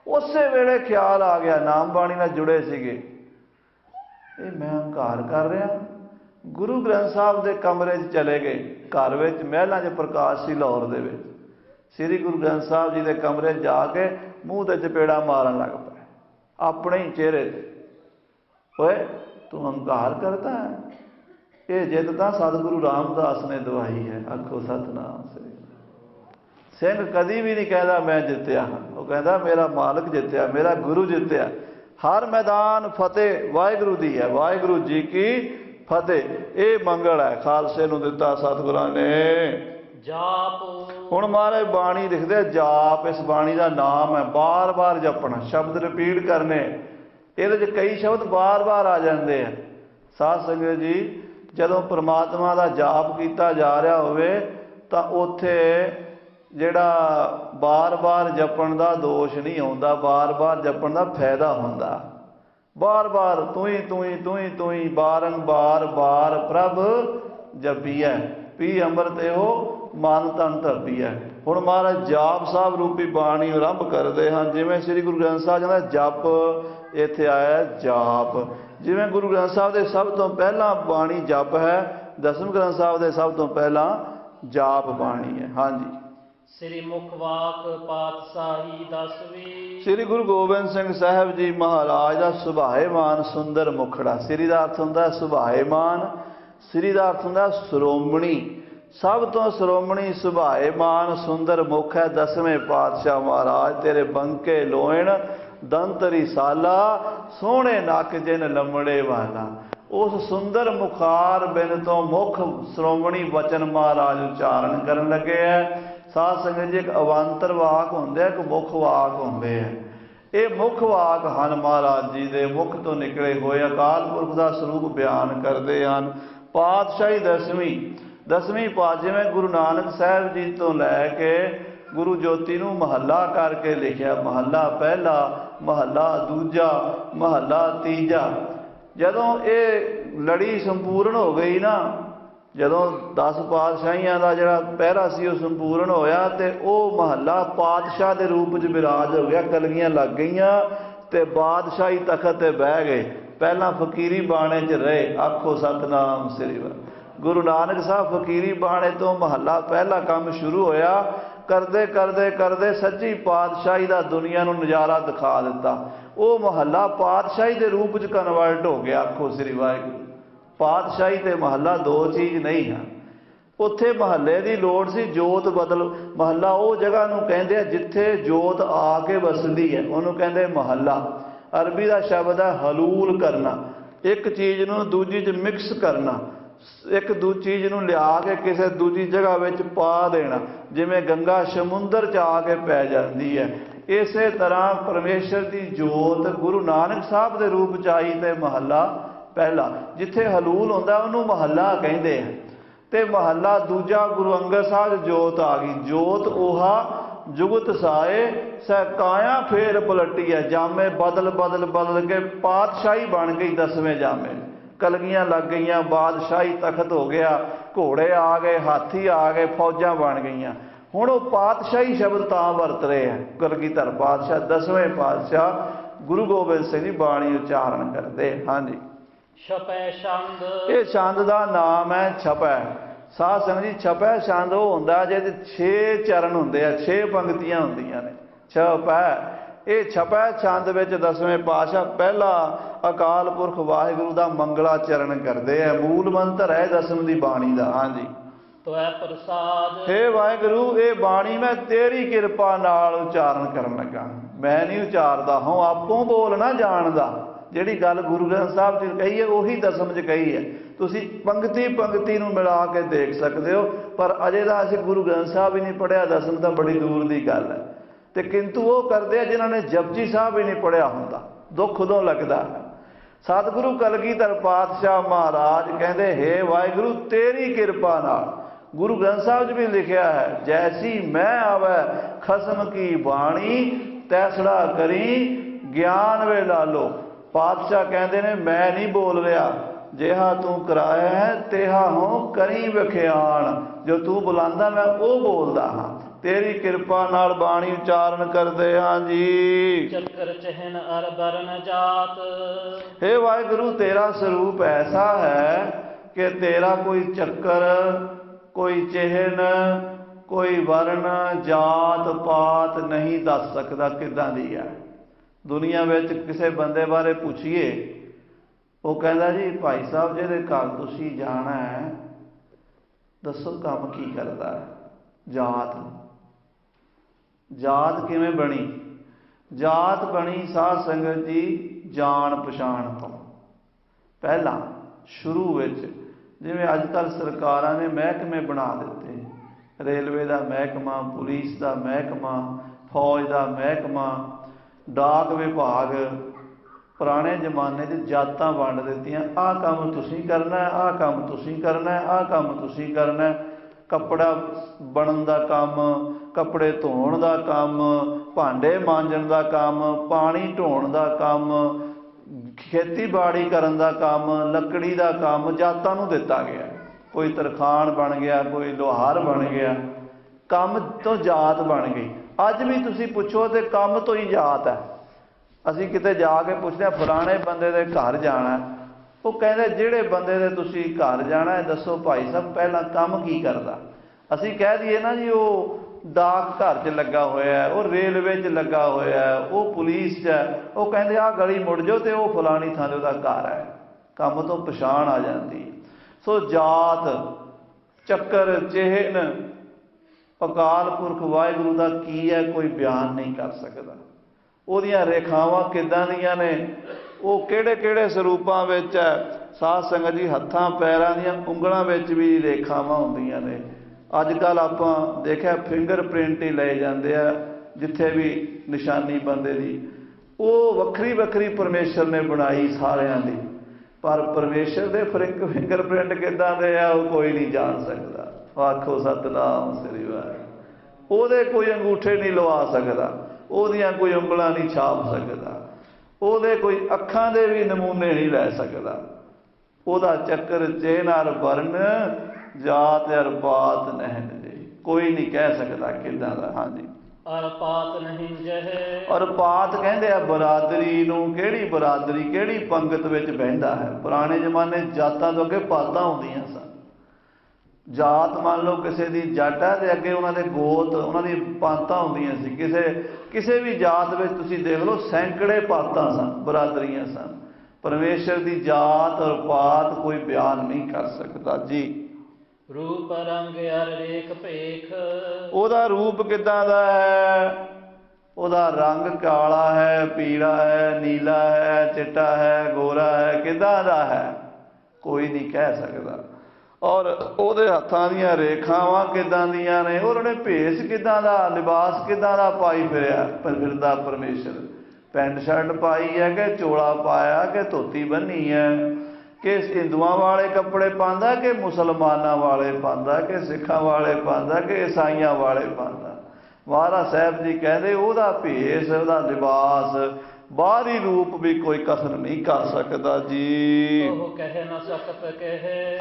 उसे वेले ख्याल आ गया, नाम बाणी नाल जुड़े सीगे, ये मैं हंकार कर रहा। गुरु ग्रंथ साहब के कमरे च चले गए। घर में महलों च प्रकाश सी लाहौर दे विच। श्री गुरु ग्रंथ साहब जी के कमरे जाके मूँह ते चपेड़ा मारन लग पाए अपने ही चेहरे से। ओए तू हंकार करता है, ये जित तां सतगुरु रामदास ने दवाई है। आखो सतनाम श्री। सिंह कदी भी नहीं कहता मैं जितया, वो कहता मेरा मालक जितया, मेरा गुरु जितया। हर मैदान फतेह वाहिगुरू दी है। वाहिगुरू जी की फतेह। ये मंगल है खालसे नूं दिता सतगुरां ने। जाप हुण महाराज बाणी लिखदे जाप, इस बाणी का नाम है। बार बार जपना, शब्द रिपीट करने। ये कई शब्द बार बार आ जाते हैं। साध संगत जी जदों परमात्मा का जाप किया जा रहा होवे तां उत्थे जिहड़ा बार बार जपण का दोष नहीं आउंदा, बार बार जपण का फायदा हुंदा। बार बार तू ही तू ही तू ही तू ही बारंबार बार प्रभ जपीਐ पी अमृत हो मन तन ढपीਐ। हुण महाराज जाप साहब रूपी बाणी आरंभ करते हैं। जिवें श्री गुरु ग्रंथ साहब जी का जप इत्थे आया जाप। जिवें गुरु ग्रंथ साहब के सब तो पहला बाणी जप है, दसम ग्रंथ साहब के सब तो पहला जाप बाणी है। हाँ जी। श्री मुखवाक पातशाही 10वीं। श्री गुरु गोबिंद सिंह साहब जी महाराज का सुभाएमान सुंदर मुखड़ा। श्री का अर्थ होंदा सुभाएमान, श्री का अर्थ होंदा श्रोमणी। सब तो श्रोमणी सुभाएमान सुंदर मुख है 10वें पातशाह महाराज। तेरे बंके लोहण दंत रिसाला, सोहणे नक जिन लमड़े वाला। उस सुंदर मुखार बिन तो मुख श्रोमणी वचन महाराज उच्चारण करन लगे है। साध संगत जी एक अवांतर वाक होंदे, एक मुख वाक होंदे है। ये मुख वाक हन महाराज जी दे मुख तो निकले हुए अकाल पुरख का स्वरूप बयान करते हैं। पातशाही 10वीं, 10वीं पातशाही में गुरु नानक साहब जी तो लैके गुरु ज्योति नूं महला करके लिखिया। महला पहला, महला दूजा, महला तीजा। जदों ये लड़ी संपूर्ण हो गई ना, जदों 10 पातशाहियां का जिहड़ा पहरा सी वो संपूर्ण होया, ते वो महला पातशाह के रूप च विराज हो गया। कलगियां लग गईयां ते बादशाही तखत ते बह गए। पहला फकीरी बाणे च रहे। आखो सतनाम श्री वाहिगुरू। गुरु नानक साहब फकीरी बाणे तो महला पहला काम शुरू होया। करदे करदे करदे सच्ची पातशाही का दुनिया नूं नज़ारा दिखा दिता। वो महला पातशाही के रूप च कन्वर्ट हो गया। आखो श्री वाहिगुरू। पातशाही ते महला दो चीज़ नहीं है। उत्थे महल्ले की लोड़ सी जोत बदल। महला वो जगह नूं कहंदे आ जिथे जोत आके वसदी है, उहनूं कहंदे महला। अरबी का शब्द है हलूल करना, एक चीज़ नूं दूजी च मिक्स करना, एक चीज़ नूं लिया के किसी दूजी जगह विच पा देना। जिवें गंगा समुंदर च आके पै जाती है, ਇਸੇ ਤਰ੍ਹਾਂ ਪਰਮੇਸ਼ਰ ਦੀ ਜੋਤ ਗੁਰੂ ਨਾਨਕ ਸਾਹਿਬ ਦੇ ਰੂਪ ਚ ਆਈ ਤੇ ਮਹੱਲਾ ਪਹਿਲਾ। ਜਿੱਥੇ ਹਲੂਲ ਹੁੰਦਾ ਉਹਨੂੰ ਮਹੱਲਾ ਕਹਿੰਦੇ ਆ, ਤੇ ਮਹੱਲਾ ਦੂਜਾ ਗੁਰੂ ਅੰਗਦ ਸਾਹਿਬ ਜੋਤ ਆ ਗਈ। ਜੋਤ 오ਹਾ ਜੁਗਤ ਸਾਏ ਸਹਿ ਕਾਇਆ ਫੇਰ ਪਲਟੀ ਹੈ। ਜਾਮੇ ਬਦਲ ਬਦਲ ਬਦਲ ਕੇ ਪਾਤਸ਼ਾਹੀ ਬਣ ਗਈ 10ਵੇਂ ਜਾਮੇ। ਕਲਗੀਆਂ ਲੱਗ ਗਈਆਂ, ਬਾਦਸ਼ਾਹੀ ਤਖਤ ਹੋ ਗਿਆ, ਘੋੜੇ ਆ ਗਏ, ਹਾਥੀ ਆ ਗਏ, ਫੌਜਾਂ ਬਣ ਗਈਆਂ। ਹੁਣ ਉਹ ਪਾਤਸ਼ਾਹੀ ਸ਼ਬਦ ਤਾਂ ਵਰਤ ਰਹੇ ਹੈ ਕਲਗੀਧਰ ਪਾਤਸ਼ਾਹ 10ਵੇਂ ਪਾਤਸ਼ਾਹ ਗੁਰੂ ਗੋਬਿੰਦ ਸਿੰਘ ਦੀ ਬਾਣੀ ਉਚਾਰਨ ਕਰਦੇ। ਹਾਂਜੀ, ਛਪੈ ਛੰਦ। ਇਹ ਛੰਦ ਦਾ ਨਾਮ ਹੈ ਛਪੈ। ਸਾਧ ਸੰਗਤ ਜੀ, ਛਪੈ ਛੰਦ ਉਹ ਹੁੰਦਾ ਜਿਹਦੇ 6 ਚਰਨ ਹੁੰਦੇ ਆ, 6 ਪੰਕਤੀਆਂ ਹੁੰਦੀਆਂ ਨੇ। ਛਪੈ, ਇਹ ਛਪੈ ਛੰਦ ਵਿੱਚ 10ਵੇਂ ਪਾਤਸ਼ਾਹ ਪਹਿਲਾ ਅਕਾਲ ਪੁਰਖ ਵਾਹਿਗੁਰੂ ਦਾ ਮੰਗਲਾ ਚਰਨ ਕਰਦੇ ਆ। ਮੂਲ ਮੰਤਰ ਹੈ 10ਵੇਂ ਦੀ ਬਾਣੀ ਦਾ। ਹਾਂਜੀ, ਤੋੈ ਪ੍ਰਸਾਦ। ਹੇ ਵਾਹਿਗੁਰੂ, ਇਹ ਬਾਣੀ ਮੈਂ ਤੇਰੀ ਕਿਰਪਾ ਨਾਲ ਉਚਾਰਨ ਕਰਨ ਲੱਗਾ। ਮੈਂ ਨਹੀਂ ਉਚਾਰਦਾ ਹਾਂ, ਆਪੋਂ ਬੋਲ ਨਾ ਜਾਣਦਾ। ਜਿਹੜੀ ਗੱਲ ਗੁਰੂ ਗ੍ਰੰਥ ਸਾਹਿਬ ਜੀ ਕਹੀ ਹੈ ਉਹੀ 10ਵੇਂ 'ਚ ਕਹੀ ਹੈ। ਤੁਸੀਂ ਪੰਕਤੀ ਪੰਕਤੀ ਨੂੰ ਮਿਲਾ ਕੇ ਦੇਖ ਸਕਦੇ ਹੋ, ਪਰ ਅਜੇ ਤਾਂ ਅਸੀਂ ਗੁਰੂ ਗ੍ਰੰਥ ਸਾਹਿਬ ਹੀ ਨਹੀਂ ਪੜ੍ਹਿਆ। 10ਵੇਂ ਤਾਂ ਬੜੀ ਦੂਰ ਦੀ ਗੱਲ ਹੈ। ਤੇ ਕਿੰਤੂ ਉਹ ਕਰਦੇ ਆ ਜਿਨ੍ਹਾਂ ਨੇ ਜਪਜੀ ਸਾਹਿਬ ਹੀ ਨਹੀਂ ਪੜ੍ਹਿਆ ਹੁੰਦਾ। ਦੁੱਖ ਉਦੋਂ ਲੱਗਦਾ ਹੈ। ਸਤਿਗੁਰੂ ਕਲਗੀਧਰ ਪਾਤਸ਼ਾਹ ਮਹਾਰਾਜ ਕਹਿੰਦੇ, ਹੇ ਵਾਹਿਗੁਰੂ ਤੇਰੀ ਕਿਰਪਾ ਨਾਲ। ਗੁਰੂ ਗ੍ਰੰਥ ਸਾਹਿਬ 'ਚ ਵੀ ਲਿਖਿਆ ਹੈ, ਜੈਸੀ ਮੈਂ ਆਵੈ ਖਸਮ ਕੀ ਬਾਣੀ ਤੈਸੜਾ ਕਰੀ ਗਿਆਨ ਵੇ ਲਾਲੋ। ਪਾਤਸ਼ਾਹ ਕਹਿੰਦੇ ਨੇ ਮੈਂ ਨਹੀਂ ਬੋਲ ਰਿਹਾ, ਜਿਹਾ ਤੂੰ ਕਰਾਇਆ ਹੈ ਤੇਹਾ ਹੋ ਕਰੀ ਵਿਖਿਆਨ। ਜੋ ਤੂੰ ਬੁਲਾਉਂਦਾ ਮੈਂ ਉਹ ਬੋਲਦਾ ਹਾਂ। ਤੇਰੀ ਕਿਰਪਾ ਨਾਲ ਬਾਣੀ ਉਚਾਰਨ ਕਰਦੇ ਹਾਂ ਜੀ। ਚੱਕਰ ਚਹਿਨ ਅਰ ਬਰਨ ਜਾਤ। ਹੇ ਵਾਹਿਗੁਰੂ, ਤੇਰਾ ਸਰੂਪ ਐਸਾ ਹੈ ਕਿ ਤੇਰਾ ਕੋਈ ਚੱਕਰ, ਕੋਈ ਚਿਹਨ, ਕੋਈ ਵਰਨ, ਜਾਤ ਪਾਤ ਨਹੀਂ ਦੱਸ ਸਕਦਾ ਕਿੱਦਾਂ ਦੀ ਹੈ। ਦੁਨੀਆ ਵਿੱਚ ਕਿਸੇ ਬੰਦੇ ਬਾਰੇ ਪੁੱਛੀਏ, ਉਹ ਕਹਿੰਦਾ ਜੀ ਭਾਈ ਸਾਹਿਬ ਜਿਹਦੇ ਘਰ ਤੁਸੀਂ ਜਾਣਾ ਹੈ ਦੱਸੋ ਕੰਮ ਕੀ ਕਰਦਾ ਹੈ। ਜਾਤ, ਜਾਤ ਕਿਵੇਂ ਬਣੀ? ਜਾਤ ਬਣੀ ਸਾਧ ਸੰਗਤ ਜੀ ਜਾਣ ਪਛਾਣ ਤੋਂ। ਪਹਿਲਾਂ ਸ਼ੁਰੂ ਵਿੱਚ ਜਿਵੇਂ ਅੱਜ ਕੱਲ੍ਹ ਸਰਕਾਰਾਂ ਨੇ ਮਹਿਕਮੇ ਬਣਾ ਦਿੱਤੇ। ਰੇਲਵੇ ਦਾ ਮਹਿਕਮਾ, ਪੁਲਿਸ ਦਾ ਮਹਿਕਮਾ, ਫੌਜ ਦਾ ਮਹਿਕਮਾ, ਡਾਕ ਵਿਭਾਗ। ਪੁਰਾਣੇ ਜ਼ਮਾਨੇ 'ਚ ਜਾਤਾਂ ਵੰਡ ਦਿੱਤੀਆਂ, ਆਹ ਕੰਮ ਤੁਸੀਂ ਕਰਨਾ, ਆਹ ਕੰਮ ਤੁਸੀਂ ਕਰਨਾ, ਆਹ ਕੰਮ ਤੁਸੀਂ ਕਰਨਾ। ਕੱਪੜਾ ਬਣਨ ਦਾ ਕੰਮ, ਕੱਪੜੇ ਧੋਣ ਦਾ ਕੰਮ, ਭਾਂਡੇ ਮਾਂਜਣ ਦਾ ਕੰਮ, ਪਾਣੀ ਢੋਣ ਦਾ ਕੰਮ, ਖੇਤੀਬਾੜੀ ਕਰਨ ਦਾ ਕੰਮ, ਲੱਕੜੀ ਦਾ ਕੰਮ ਜਾਤਾਂ ਨੂੰ ਦਿੱਤਾ ਗਿਆ। ਕੋਈ ਤਰਖਾਣ ਬਣ ਗਿਆ, ਕੋਈ ਲੁਹਾਰ ਬਣ ਗਿਆ। ਕੰਮ ਤੋਂ ਜਾਤ ਬਣ ਗਈ। ਅੱਜ ਵੀ ਤੁਸੀਂ ਪੁੱਛੋ ਤੇ ਕੰਮ ਤੋਂ ਹੀ ਜਾਤ ਹੈ। ਅਸੀਂ ਕਿਤੇ ਜਾ ਕੇ ਪੁੱਛਦੇ ਹਾਂ ਫਲਾਣੇ ਬੰਦੇ ਦੇ ਘਰ ਜਾਣਾ, ਉਹ ਕਹਿੰਦੇ ਜਿਹੜੇ ਬੰਦੇ ਦੇ ਤੁਸੀਂ ਘਰ ਜਾਣਾ ਹੈ ਦੱਸੋ ਭਾਈ ਸਾਹਿਬ ਪਹਿਲਾਂ ਕੰਮ ਕੀ ਕਰਦਾ। ਅਸੀਂ ਕਹਿ ਦਈਏ ਨਾ ਜੀ ਉਹ ਡਾਕ ਘਰ 'ਚ ਲੱਗਾ ਹੋਇਆ, ਉਹ ਰੇਲਵੇ 'ਚ ਲੱਗਾ ਹੋਇਆ, ਉਹ ਪੁਲਿਸ 'ਚ ਹੈ, ਉਹ ਕਹਿੰਦੇ ਆਹ ਗਲੀ ਮੁੜ ਜਾਓ ਤੇ ਉਹ ਫਲਾਣੀ ਥਾਂ 'ਤੇ ਉਹਦਾ ਘਰ ਹੈ। ਕੰਮ ਤੋਂ ਪਛਾਣ ਆ ਜਾਂਦੀ। ਸੋ ਜਾਤ, ਚੱਕਰ, ਚਿਹਨ ਅਕਾਲ ਪੁਰਖ ਵਾਹਿਗੁਰੂ ਦਾ ਕੀ ਹੈ ਕੋਈ ਬਿਆਨ ਨਹੀਂ ਕਰ ਸਕਦਾ। ਉਹਦੀਆਂ ਰੇਖਾਵਾਂ ਕਿੱਦਾਂ ਦੀਆਂ ਨੇ, ਉਹ ਕਿਹੜੇ ਕਿਹੜੇ ਸਰੂਪਾਂ ਵਿੱਚ ਹੈ। ਸਾਧ ਸੰਗਤ ਜੀ, ਹੱਥਾਂ ਪੈਰਾਂ ਦੀਆਂ ਉਂਗਲਾਂ ਵਿੱਚ ਵੀ ਰੇਖਾਵਾਂ ਹੁੰਦੀਆਂ ਨੇ। ਅੱਜ ਕੱਲ੍ਹ ਆਪਾਂ ਦੇਖਿਆ ਫਿੰਗਰ ਪ੍ਰਿੰਟ ਹੀ ਲਏ ਜਾਂਦੇ ਆ ਜਿੱਥੇ ਵੀ ਨਿਸ਼ਾਨੀ ਬੰਦੇ ਦੀ। ਉਹ ਵੱਖਰੀ ਵੱਖਰੀ ਪਰਮੇਸ਼ਰ ਨੇ ਬਣਾਈ ਸਾਰਿਆਂ ਦੀ, ਪਰ ਪਰਮੇਸ਼ਰ ਦੇ ਫਿੰਗਰ ਪ੍ਰਿੰਟ ਕਿੱਦਾਂ ਦੇ ਆ ਉਹ ਕੋਈ ਨਹੀਂ ਜਾਣ ਸਕਦਾ। ਆਖੋ ਸਤਿਨਾਮ ਸ੍ਰੀ ਵਾਹਿਗੁਰੂ। ਉਹਦੇ ਕੋਈ ਅੰਗੂਠੇ ਨਹੀਂ ਲਵਾ ਸਕਦਾ, ਉਹਦੀਆਂ ਕੋਈ ਉਂਗਲਾਂ ਨਹੀਂ ਛਾਪ ਸਕਦਾ, ਉਹਦੇ ਕੋਈ ਅੱਖਾਂ ਦੇ ਵੀ ਨਮੂਨੇ ਨਹੀਂ ਲੈ ਸਕਦਾ। ਉਹਦਾ ਚੱਕਰ ਚਿਹਨ ਅਰ ਵਰਨ ਜਾਤ ਅਰ ਪਾਤ ਨਹਿਨ ਜੀ, ਕੋਈ ਨਹੀਂ ਕਹਿ ਸਕਦਾ ਕਿੱਦਾਂ ਦਾ। ਹਾਂਜੀ, ਅਰ ਪਾਤ ਨਹੀਂ ਜਹੇ। ਔਰ ਪਾਤ ਕਹਿੰਦੇ ਆ ਬਰਾਦਰੀ ਨੂੰ। ਕਿਹੜੀ ਬਰਾਦਰੀ, ਕਿਹੜੀ ਪੰਗਤ ਵਿੱਚ ਬਹਿੰਦਾ ਹੈ। ਪੁਰਾਣੇ ਜ਼ਮਾਨੇ ਜਾਤਾਂ ਤੋਂ ਅੱਗੇ ਪਾਤਾਂ ਹੁੰਦੀਆਂ ਸਨ। ਜਾਤ ਮੰਨ ਲਓ ਕਿਸੇ ਦੀ ਜੱਟ ਹੈ ਤੇ ਅੱਗੇ ਉਹਨਾਂ ਦੇ ਗੋਤ, ਉਹਨਾਂ ਦੀ ਪਾਤਾਂ ਹੁੰਦੀਆਂ ਸੀ। ਕਿਸੇ ਵੀ ਜਾਤ ਵਿੱਚ ਤੁਸੀਂ ਦੇਖ ਲਓ ਸੈਂਕੜੇ ਪਾਤਾਂ ਸਨ, ਬਰਾਦਰੀਆਂ ਸਨ। ਪਰਮੇਸ਼ਰ ਦੀ ਜਾਤ ਔਰ ਪਾਤ ਕੋਈ ਬਿਆਨ ਨਹੀਂ ਕਰ ਸਕਦਾ ਜੀ। ਰੂਪ ਰੰਗ ਅਰ ਰੇਖ ਭੇਖ। ਉਹਦਾ ਰੂਪ ਕਿੱਦਾਂ ਦਾ ਹੈ? ਉਹਦਾ ਰੰਗ ਕਾਲਾ ਹੈ, ਪੀਲਾ ਹੈ, ਨੀਲਾ ਹੈ, ਚਿੱਟਾ ਹੈ, ਗੋਰਾ ਹੈ, ਕਿੱਦਾਂ ਦਾ ਹੈ ਕੋਈ ਨਹੀਂ ਕਹਿ ਸਕਦਾ। ਔਰ ਉਹਦੇ ਹੱਥਾਂ ਦੀਆਂ ਰੇਖਾਵਾਂ ਕਿੱਦਾਂ ਦੀਆਂ ਨੇ, ਉਹਨੇ ਭੇਸ ਕਿੱਦਾਂ ਦਾ, ਲਿਬਾਸ ਕਿੱਦਾਂ ਦਾ ਪਾਈ ਫਿਰਦਾ ਪਰਮੇਸ਼ਰ। ਪੈਂਟ ਸ਼ਰਟ ਪਾਈ ਹੈ ਕਿ ਚੋਲਾ ਪਾਇਆ ਕਿ ਧੋਤੀ ਬੰਨੀ ਹੈ, ਕਿ ਹਿੰਦੂਆਂ ਵਾਲੇ ਕੱਪੜੇ ਪਾਉਂਦਾ ਕਿ ਮੁਸਲਮਾਨਾਂ ਵਾਲੇ ਪਾਉਂਦਾ, ਕਿ ਸਿੱਖਾਂ ਵਾਲੇ ਪਾਉਂਦਾ ਕਿ ਈਸਾਈਆਂ ਵਾਲੇ ਪਾਉਂਦਾ। ਮਹਾਰਾਜ ਸਾਹਿਬ ਜੀ ਕਹਿੰਦੇ ਉਹਦਾ ਭੇਸ, ਉਹਦਾ ਲਿਬਾਸ, ਬਾਹਰੀ ਰੂਪ ਵੀ ਕੋਈ ਕਸਰ ਨਹੀਂ ਕਰ ਸਕਦਾ ਜੀ। ਉਹ ਕਹਿ ਨਾ ਸਕਤ ਕਹੇ,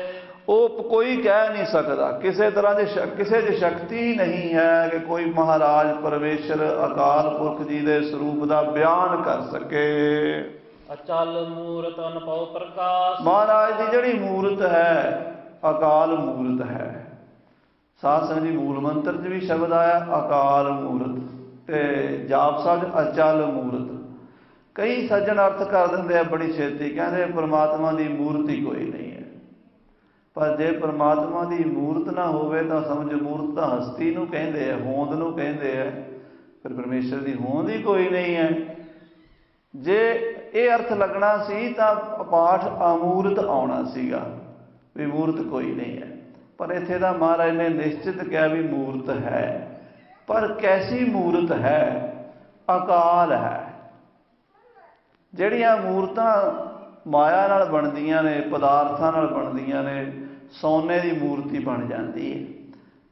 ਉਹ ਕੋਈ ਕਹਿ ਨਹੀਂ ਸਕਦਾ। ਕਿਸੇ ਤਰ੍ਹਾਂ ਦੇ ਕਿਸੇ 'ਚ ਸ਼ਕਤੀ ਨਹੀਂ ਹੈ ਕਿ ਕੋਈ ਮਹਾਰਾਜ ਪਰਮੇਸ਼ਰ ਅਕਾਲ ਪੁਰਖ ਜੀ ਦੇ ਸਰੂਪ ਦਾ ਬਿਆਨ ਕਰ ਸਕੇ। ਅਚਲ ਮੂਰਤ ਅਨਭਉ ਪ੍ਰਕਾਸ਼, ਮਹਾਰਾਜ ਦੀ ਜਿਹੜੀ ਮੂਰਤ ਹੈ ਅਕਾਲ ਮੂਰਤ ਹੈ। ਸਾਧ ਸੰਗਤ ਜੀ ਮੂਲ ਮੰਤਰ 'ਚ ਵੀ ਸ਼ਬਦ ਆਇਆ ਅਕਾਲ ਮੂਰਤ, ਤੇ ਜਾਪ ਸਾਹਿਬ ਅਚਲ ਮੂਰਤ। ਕਈ ਸੱਜਣ ਅਰਥ ਕਰ ਦਿੰਦੇ ਆ ਬੜੀ ਛੇਤੀ, ਕਹਿੰਦੇ ਪਰਮਾਤਮਾ ਦੀ ਮੂਰਤ ਹੀ ਕੋਈ ਨਹੀਂ ਹੈ। ਪਰ ਜੇ ਪਰਮਾਤਮਾ ਦੀ ਮੂਰਤ ਨਾ ਹੋਵੇ ਤਾਂ ਸਮਝ ਮੂਰਤ ਤਾਂ ਹਸਤੀ ਨੂੰ ਕਹਿੰਦੇ ਆ, ਹੋਂਦ ਨੂੰ ਕਹਿੰਦੇ ਆ, ਫਿਰ ਪਰਮੇਸ਼ਰ ਦੀ ਹੋਂਦ ਹੀ ਕੋਈ ਨਹੀਂ ਹੈ। ਜੇ ਇਹ ਅਰਥ ਲੱਗਣਾ ਸੀ ਤਾਂ ਪਾਠ ਅਮੂਰਤ ਆਉਣਾ ਸੀਗਾ, ਵੀ ਮੂਰਤ ਕੋਈ ਨਹੀਂ ਹੈ। ਪਰ ਇੱਥੇ ਦਾ ਮਹਾਰਾਜ ਨੇ ਨਿਸ਼ਚਿਤ ਕਿਹਾ ਵੀ ਮੂਰਤ ਹੈ, ਪਰ ਕੈਸੀ ਮੂਰਤ ਹੈ? ਅਕਾਲ ਹੈ। ਜਿਹੜੀਆਂ ਮੂਰਤਾਂ ਮਾਇਆ ਨਾਲ ਬਣਦੀਆਂ ਨੇ, ਪਦਾਰਥਾਂ ਨਾਲ ਬਣਦੀਆਂ ਨੇ, ਸੋਨੇ ਦੀ ਮੂਰਤੀ ਬਣ ਜਾਂਦੀ ਹੈ,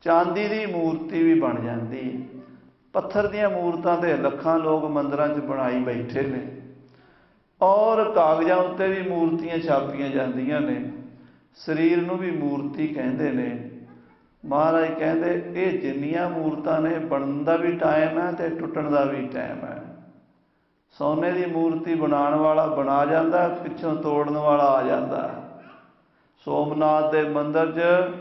ਚਾਂਦੀ ਦੀ ਮੂਰਤੀ ਵੀ ਬਣ ਜਾਂਦੀ ਹੈ, ਪੱਥਰ ਦੀਆਂ ਮੂਰਤਾਂ ਤੇ ਲੱਖਾਂ ਲੋਕ ਮੰਦਿਰਾਂ 'ਚ ਬਣਾਈ ਬੈਠੇ ਨੇ, ਔਰ ਕਾਗਜ਼ਾਂ ਉੱਤੇ ਵੀ ਮੂਰਤੀਆਂ ਛਾਪੀਆਂ ਜਾਂਦੀਆਂ ਨੇ, ਸਰੀਰ ਨੂੰ ਵੀ ਮੂਰਤੀ ਕਹਿੰਦੇ ਨੇ। ਮਹਾਰਾਜ ਕਹਿੰਦੇ ਇਹ ਜਿੰਨੀਆਂ ਮੂਰਤਾਂ ਨੇ, ਬਣਨ ਦਾ ਵੀ ਟਾਈਮ ਹੈ ਤੇ ਟੁੱਟਣ ਦਾ ਵੀ ਟਾਈਮ ਹੈ। ਸੋਨੇ ਦੀ ਮੂਰਤੀ ਬਣਾਉਣ ਵਾਲਾ ਬਣਾ ਜਾਂਦਾ, ਪਿੱਛੋਂ ਤੋੜਨ ਵਾਲਾ ਆ ਜਾਂਦਾ। ਸੋਮਨਾਥ ਦੇ ਮੰਦਿਰ 'ਚ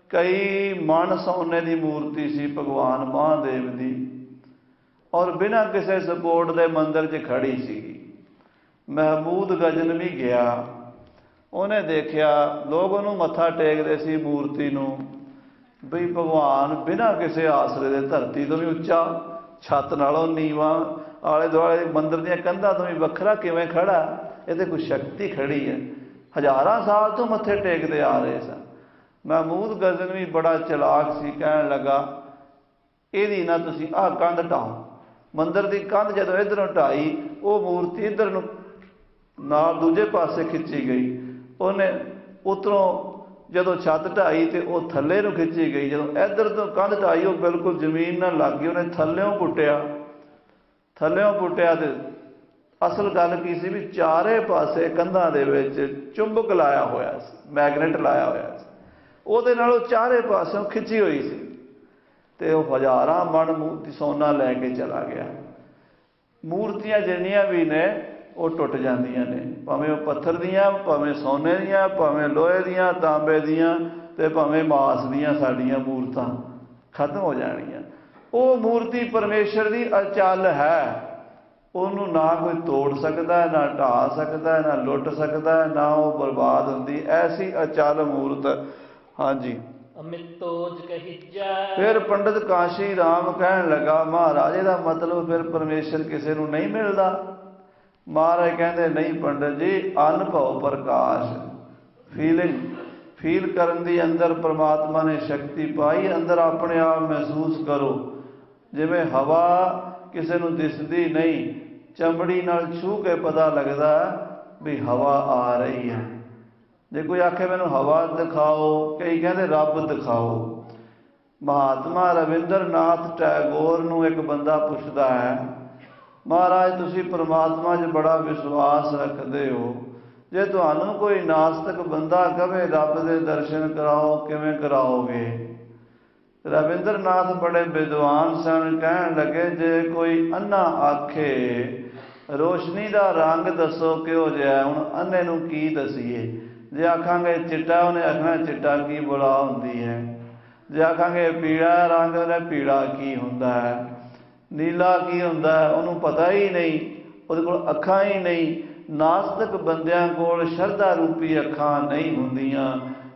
ਕਈ ਮਣ ਸੋਨੇ ਦੀ ਮੂਰਤੀ ਸੀ ਭਗਵਾਨ ਮਹਾਦੇਵ ਦੀ, ਔਰ ਬਿਨਾਂ ਕਿਸੇ ਸਪੋਰਟ ਦੇ ਮੰਦਿਰ 'ਚ ਖੜੀ ਸੀਗੀ। ਮਹਿਮੂਦ ਗਜ਼ਨਵੀ ਗਿਆ, ਉਹਨੇ ਦੇਖਿਆ ਲੋਕ ਉਹਨੂੰ ਮੱਥਾ ਟੇਕਦੇ ਸੀ ਮੂਰਤੀ ਨੂੰ, ਬਈ ਭਗਵਾਨ ਬਿਨਾਂ ਕਿਸੇ ਆਸਰੇ ਦੇ ਧਰਤੀ ਤੋਂ ਵੀ ਉੱਚਾ, ਛੱਤ ਨਾਲੋਂ ਨੀਵਾਂ, ਆਲੇ ਦੁਆਲੇ ਮੰਦਿਰ ਦੀਆਂ ਕੰਧਾਂ ਤੋਂ ਵੀ ਵੱਖਰਾ ਕਿਵੇਂ ਖੜਾ? ਇਹਦੇ ਕੋਈ ਸ਼ਕਤੀ ਖੜੀ ਹੈ। ਹਜ਼ਾਰਾਂ ਸਾਲ ਤੋਂ ਮੱਥੇ ਟੇਕਦੇ ਆ ਰਹੇ ਸਨ। ਮਹਿਮੂਦ ਗਜ਼ਨਵੀ ਬੜਾ ਚਲਾਕ ਸੀ, ਕਹਿਣ ਲੱਗਾ ਇਹਦੀ ਨਾ ਤੁਸੀਂ ਆਹ ਕੰਧ ਢਾਓ। ਮੰਦਿਰ ਦੀ ਕੰਧ ਜਦੋਂ ਇੱਧਰੋਂ ਢਾਈ, ਉਹ ਮੂਰਤੀ ਇੱਧਰ ਨੂੰ ਨਾਲ ਦੂਜੇ ਪਾਸੇ ਖਿੱਚੀ ਗਈ। ਉਹਨੇ ਉੱਧਰੋਂ ਜਦੋਂ ਛੱਤ ਢਾਈ ਤੇ ਉਹ ਥੱਲੇ ਨੂੰ ਖਿੱਚੀ ਗਈ। ਜਦੋਂ ਇੱਧਰ ਤੋਂ ਕੰਧ ਢਾਈ, ਉਹ ਬਿਲਕੁਲ ਜ਼ਮੀਨ ਨਾਲ ਲੱਗ ਗਈ। ਉਹਨੇ ਥੱਲਿਓਂ ਪੁੱਟਿਆ ਤੇ ਅਸਲ ਗੱਲ ਕੀ ਸੀ ਵੀ ਚਾਰੇ ਪਾਸੇ ਕੰਧਾਂ ਦੇ ਵਿੱਚ ਚੁੰਬਕ ਲਾਇਆ ਹੋਇਆ ਸੀ, ਮੈਗਨੇਟ ਲਾਇਆ ਹੋਇਆ ਸੀ, ਉਹਦੇ ਨਾਲ ਉਹ ਚਾਰੇ ਪਾਸਿਓਂ ਖਿੱਚੀ ਹੋਈ ਸੀ, ਤੇ ਉਹ ਹਜ਼ਾਰਾਂ ਮਣ ਮੂਰਤੀ ਸੋਨਾ ਲੈ ਕੇ ਚਲਾ ਗਿਆ। ਮੂਰਤੀਆਂ ਜਿੰਨੀਆਂ ਵੀ ਨੇ ਉਹ ਟੁੱਟ ਜਾਂਦੀਆਂ ਨੇ, ਭਾਵੇਂ ਉਹ ਪੱਥਰ ਦੀਆਂ, ਭਾਵੇਂ ਸੋਨੇ ਦੀਆਂ, ਭਾਵੇਂ ਲੋਹੇ ਦੀਆਂ, ਤਾਂਬੇ ਦੀਆਂ, ਤੇ ਭਾਵੇਂ ਮਾਸ ਦੀਆਂ। ਸਾਡੀਆਂ ਮੂਰਤਾਂ ਖਤਮ ਹੋ ਜਾਣਗੀਆਂ। ਉਹ ਮੂਰਤੀ ਪਰਮੇਸ਼ਰ ਦੀ ਅਚਲ ਹੈ, ਉਹਨੂੰ ਨਾ ਕੋਈ ਤੋੜ ਸਕਦਾ, ਨਾ ਢਾ ਸਕਦਾ, ਨਾ ਲੁੱਟ ਸਕਦਾ, ਨਾ ਉਹ ਬਰਬਾਦ ਹੁੰਦੀ। ਐਸੀ ਅਚਲ ਮੂਰਤ। ਹਾਂਜੀ, ਅਮਿਤੋਜ ਕਹੀਜੈ। ਫਿਰ ਪੰਡਿਤ ਕਾਸ਼ੀ ਰਾਮ ਕਹਿਣ ਲੱਗਾ ਮਹਾਰਾਜ ਇਹਦਾ ਮਤਲਬ ਫਿਰ ਪਰਮੇਸ਼ਰ ਕਿਸੇ ਨੂੰ ਨਹੀਂ ਮਿਲਦਾ? ਮਹਾਰਾਜ ਕਹਿੰਦੇ ਨਹੀਂ ਪੰਡਿਤ ਜੀ, ਅਨੁਭਵ ਪ੍ਰਕਾਸ਼, ਫੀਲ ਕਰਨ ਦੀ ਅੰਦਰ ਪਰਮਾਤਮਾ ਨੇ ਸ਼ਕਤੀ ਪਾਈ। ਅੰਦਰ ਆਪਣੇ ਆਪ ਮਹਿਸੂਸ ਕਰੋ। ਜਿਵੇਂ ਹਵਾ ਕਿਸੇ ਨੂੰ ਦਿਸਦੀ ਨਹੀਂ, ਚਮੜੀ ਨਾਲ ਛੂਹ ਕੇ ਪਤਾ ਲੱਗਦਾ ਵੀ ਹਵਾ ਆ ਰਹੀ ਹੈ। ਜੇ ਕੋਈ ਆਖੇ ਮੈਨੂੰ ਹਵਾ ਦਿਖਾਓ, ਕਈ ਕਹਿੰਦੇ ਰੱਬ ਦਿਖਾਓ। ਮਹਾਤਮਾ ਰਵਿੰਦਰ ਨਾਥ ਟੈਗੋਰ ਨੂੰ ਇੱਕ ਬੰਦਾ ਪੁੱਛਦਾ ਹੈ, ਮਹਾਰਾਜ ਤੁਸੀਂ ਪਰਮਾਤਮਾ 'ਚ ਬੜਾ ਵਿਸ਼ਵਾਸ ਰੱਖਦੇ ਹੋ, ਜੇ ਤੁਹਾਨੂੰ ਕੋਈ ਨਾਸਤਿਕ ਬੰਦਾ ਕਹੇ ਰੱਬ ਦੇ ਦਰਸ਼ਨ ਕਰਾਓ, ਕਿਵੇਂ ਕਰਾਓਗੇ? ਰਵਿੰਦਰ ਨਾਥ ਬੜੇ ਵਿਦਵਾਨ ਸਨ, ਕਹਿਣ ਲੱਗੇ ਜੇ ਕੋਈ ਅੰਨਾ ਆਖੇ ਰੋਸ਼ਨੀ ਦਾ ਰੰਗ ਦੱਸੋ ਕਿਹੋ ਜਿਹਾ, ਹੁਣ ਅੰਨੇ ਨੂੰ ਕੀ ਦਸੀਏ? ਜੇ ਆਖਾਂਗੇ ਚਿੱਟਾ, ਉਹਨੇ ਆਖਣਾ ਚਿੱਟਾ ਕੀ ਬੁਲਾ ਹੁੰਦੀ ਹੈ। ਜੇ ਆਖਾਂਗੇ ਪੀਲਾ ਰੰਗ, ਉਹਨੇ ਪੀਲਾ ਕੀ ਹੁੰਦਾ ਹੈ, ਨੀਲਾ ਕੀ ਹੁੰਦਾ ਹੈ, ਉਹਨੂੰ ਪਤਾ ਹੀ ਨਹੀਂ, ਉਹਦੇ ਕੋਲ ਅੱਖਾਂ ਹੀ ਨਹੀਂ। ਨਾਸਤਿਕ ਬੰਦਿਆਂ ਕੋਲ ਸ਼ਰਧਾ ਰੂਪੀ ਅੱਖਾਂ ਨਹੀਂ ਹੁੰਦੀਆਂ,